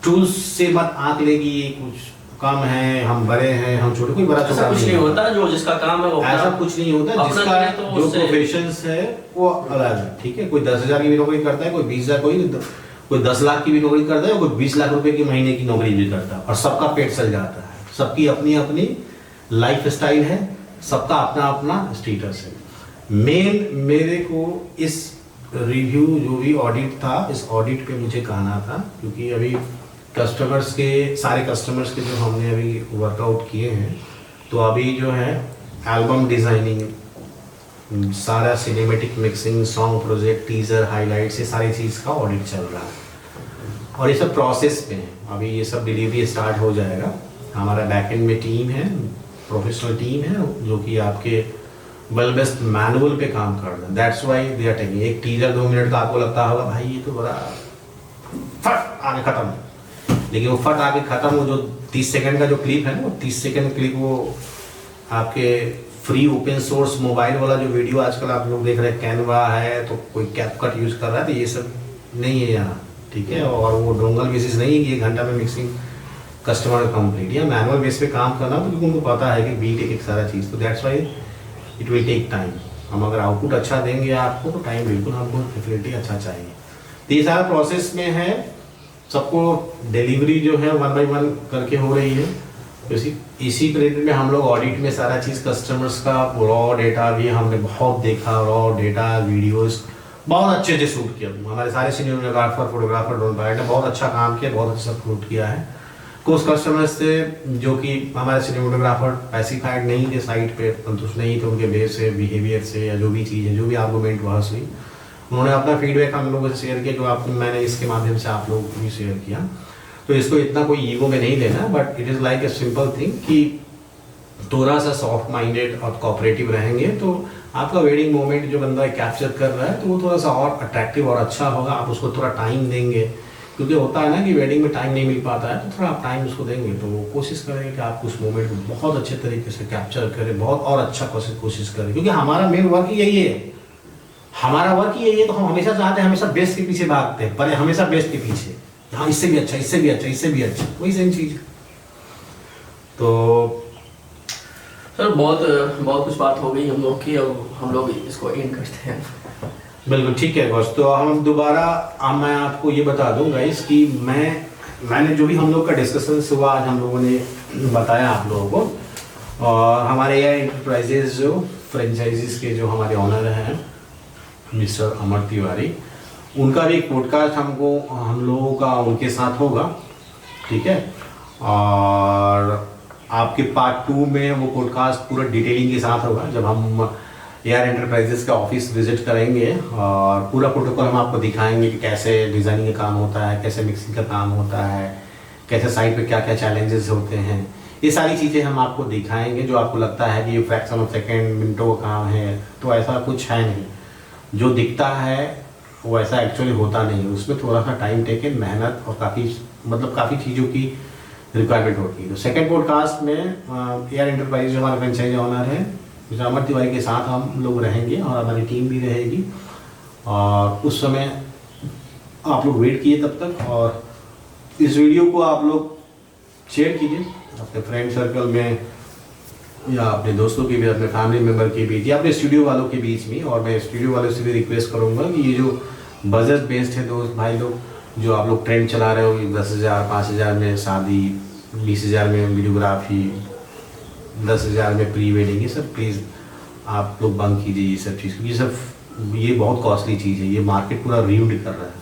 टूल्स से मत आंक लेगी ये कुछ कम है, हम बड़े हैं, हम छोटे, कोई बड़ा ऐसा कुछ नहीं होता। जो जिसका काम है वो ऐसा कुछ नहीं होता। जिसका जो प्रोफेशंस है वो अलग है, ठीक है। कोई 10,000 की भी नौकरी करता है, कोई 20,000, कोई 10 लाख की भी नौकरी करता है, कोई 20 लाख रुपए की महीने की नौकरी भी करता है, और सबका पेट चल जाता है। सबकी अपनी अपनी लाइफ स्टाइल है, सबका अपना अपना स्टेटस है। मेन मेरे को इस रिव्यू जो भी ऑडिट था, इस ऑडिट पे मुझे कहना था, क्योंकि अभी कस्टमर्स के सारे कस्टमर्स के जो हमने अभी वर्कआउट किए हैं, तो अभी जो है एल्बम डिज़ाइनिंग, सारा cinematic mixing, song project, teaser, highlights, ये सारी चीज़ का ऑडिट चल रहा है और ये सब प्रोसेस पे है। अभी ये सब डिलीवरी स्टार्ट हो जाएगा। हमारा बैकएंड में टीम है, प्रोफेशनल टीम है, जो कि आपके वेल बेस्ट मैनुअल पे काम कर रहे हैं। That's why they are taking. एक टीजर 2 मिनट का आपको लगता होगा भाई ये तो बड़ा फट आगे खत्म, लेकिन वो फट आगे खत्म, वो जो 30 सेकंड का जो क्लिप है ना, वो 30 सेकंड क्लिप वो आपके फ्री ओपन सोर्स मोबाइल वाला जो वीडियो आजकल आप लोग देख रहे हैं, कैनवा है तो कोई कैपकट यूज कर रहा है, तो ये सब नहीं है यहाँ, ठीक है। और वो डोंगल बेसिस नहीं है कि 1 घंटा में मिक्सिंग कस्टमर कंप्लीट, या मैनुअल बेस पे काम करना, तो क्योंकि उनको पता है कि बीट एक सारा चीज़, तो that's why it will take time. हम अगर आउटपुट अच्छा देंगे आपको तो टाइम बिल्कुल हमको डेफिनेटली अच्छा चाहिए। तो ये सारा प्रोसेस में है, सबको डिलीवरी जो है 1 by 1 करके हो रही है। तो इसी पीरियड में हम लोग ऑडिट में सारा चीज़ कस्टमर्स का रॉ डेटा भी हमने बहुत देखा, रॉ डेटा वीडियोस बहुत अच्छे से शूट किया। हमारे सारे सिनेमेटोग्राफर, फोटोग्राफर, ड्रोन पायलट ने बहुत अच्छा काम किया, बहुत अच्छा शूट किया है। कुछ कस्टमर्स से जो कि हमारे सिनेमेटोग्राफर पैसिफाइड नहीं थे, साइट पे संतुष्ट नहीं थे उनके बेस से, बिहेवियर से, या जो भी चीज़ है, जो भी आर्गूमेंट बहस हुई, उन्होंने अपना फीडबैक हम लोगों से शेयर किया, जो मैंने इसके माध्यम से आप लोगों को भी शेयर किया। तो इसको इतना कोई ईगो में नहीं लेना, but it is like a simple thing कि थोड़ा सा सॉफ्ट माइंडेड और कोऑपरेटिव रहेंगे तो आपका वेडिंग मोमेंट जो बंदा कैप्चर कर रहा है तो वो थोड़ा सा और अट्रैक्टिव और अच्छा होगा। आप उसको थोड़ा टाइम देंगे, क्योंकि होता है ना कि वेडिंग में टाइम नहीं मिल पाता है, तो थोड़ा आप टाइम उसको देंगे तो वो कोशिश करेंगे कि आप उस मोमेंट को बहुत अच्छे तरीके से कैप्चर करें, बहुत और अच्छा कोशिश करें। क्योंकि हमारा मेन वर्क ही यही है, हमारा वर्क ही यही है, तो हम हमेशा चाहते हैं, हमेशा बेस्ट के पीछे भागते हैं, पर हमेशा बेस्ट के पीछे, हाँ इससे भी अच्छा, इससे भी अच्छा, इससे भी अच्छा, वही सेम चीज़। तो सर बहुत कुछ बात हो गई हम लोग की, अब हम लोग इसको एंड करते हैं। बिल्कुल ठीक है बॉस। तो हम दोबारा मैं आपको ये बता दूं गाइस कि मैंने जो भी हम लोग का डिस्कशन हुआ आज हम लोगों ने बताया आप लोगों को, और हमारे यहाँ एंटरप्राइजेज जो फ्रेंचाइजीज के जो हमारे ऑनर हैं मिस्टर अमर तिवारी, उनका भी एक पॉडकास्ट हम लोगों का उनके साथ होगा, ठीक है। और आपके पार्ट 2 में वो पॉडकास्ट पूरा डिटेलिंग के साथ होगा, जब हम एआर एंटरप्राइजेस का ऑफिस विजिट करेंगे और पूरा प्रोटोकॉल हम आपको दिखाएंगे कि कैसे डिज़ाइनिंग का काम होता है, कैसे मिक्सिंग का काम होता है, कैसे साइट पे क्या क्या चैलेंजेस होते हैं। ये सारी चीज़ें हम आपको दिखाएंगे। जो आपको लगता है कि ये फ्रैक्शन ऑफ सेकेंड, मिनटों का काम है, तो ऐसा कुछ है नहीं। जो दिखता है वो ऐसा एक्चुअली होता नहीं है, उसमें थोड़ा सा टाइम टेकन, मेहनत और काफ़ी चीज़ों की रिक्वायरमेंट होती है। तो सेकेंड पॉडकास्ट में एआर एंटरप्राइज जो हमारे फ्रेंचाइजी ओनर है मिस्टर अमर तिवारी के साथ हम लोग रहेंगे और हमारी टीम भी रहेगी, और उस समय आप लोग वेट कीजिए तब तक। और इस वीडियो को आप लोग शेयर कीजिए अपने फ्रेंड सर्कल में, या अपने दोस्तों के बीच, अपने फैमिली मेम्बर के बीच, या अपने स्टूडियो वालों के बीच में। और मैं स्टूडियो वालों से भी रिक्वेस्ट करूँगा कि ये जो बजट बेस्ड है दोस्त भाई लोग, जो आप लोग ट्रेंड चला रहे हो 10,000 5,000 में शादी, 20,000 में वीडियोग्राफी, 10,000 में प्री वेडिंग, ये सब प्लीज़ आप लोग बंद कीजिए ये सब चीज़, क्योंकि ये बहुत कॉस्टली चीज़ है। ये मार्केट पूरा रीव्ड कर रहा है,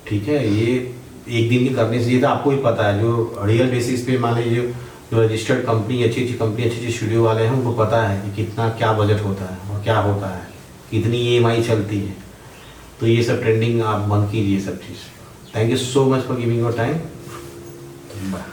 ठीक है। ये एक दिन के करने से, ये तो आपको ही पता है, जो रियल बेसिस पे मान लीजिए जो रजिस्टर्ड कंपनी, अच्छी कंपनी, अच्छे स्टूडियो वाले हैं, उनको पता है कि कितना क्या बजट होता है और क्या होता है, कितनी EMI चलती है। तो ये सब ट्रेंडिंग आप बंद कीजिए सब चीज़। Thank you so much for giving your time. Bye.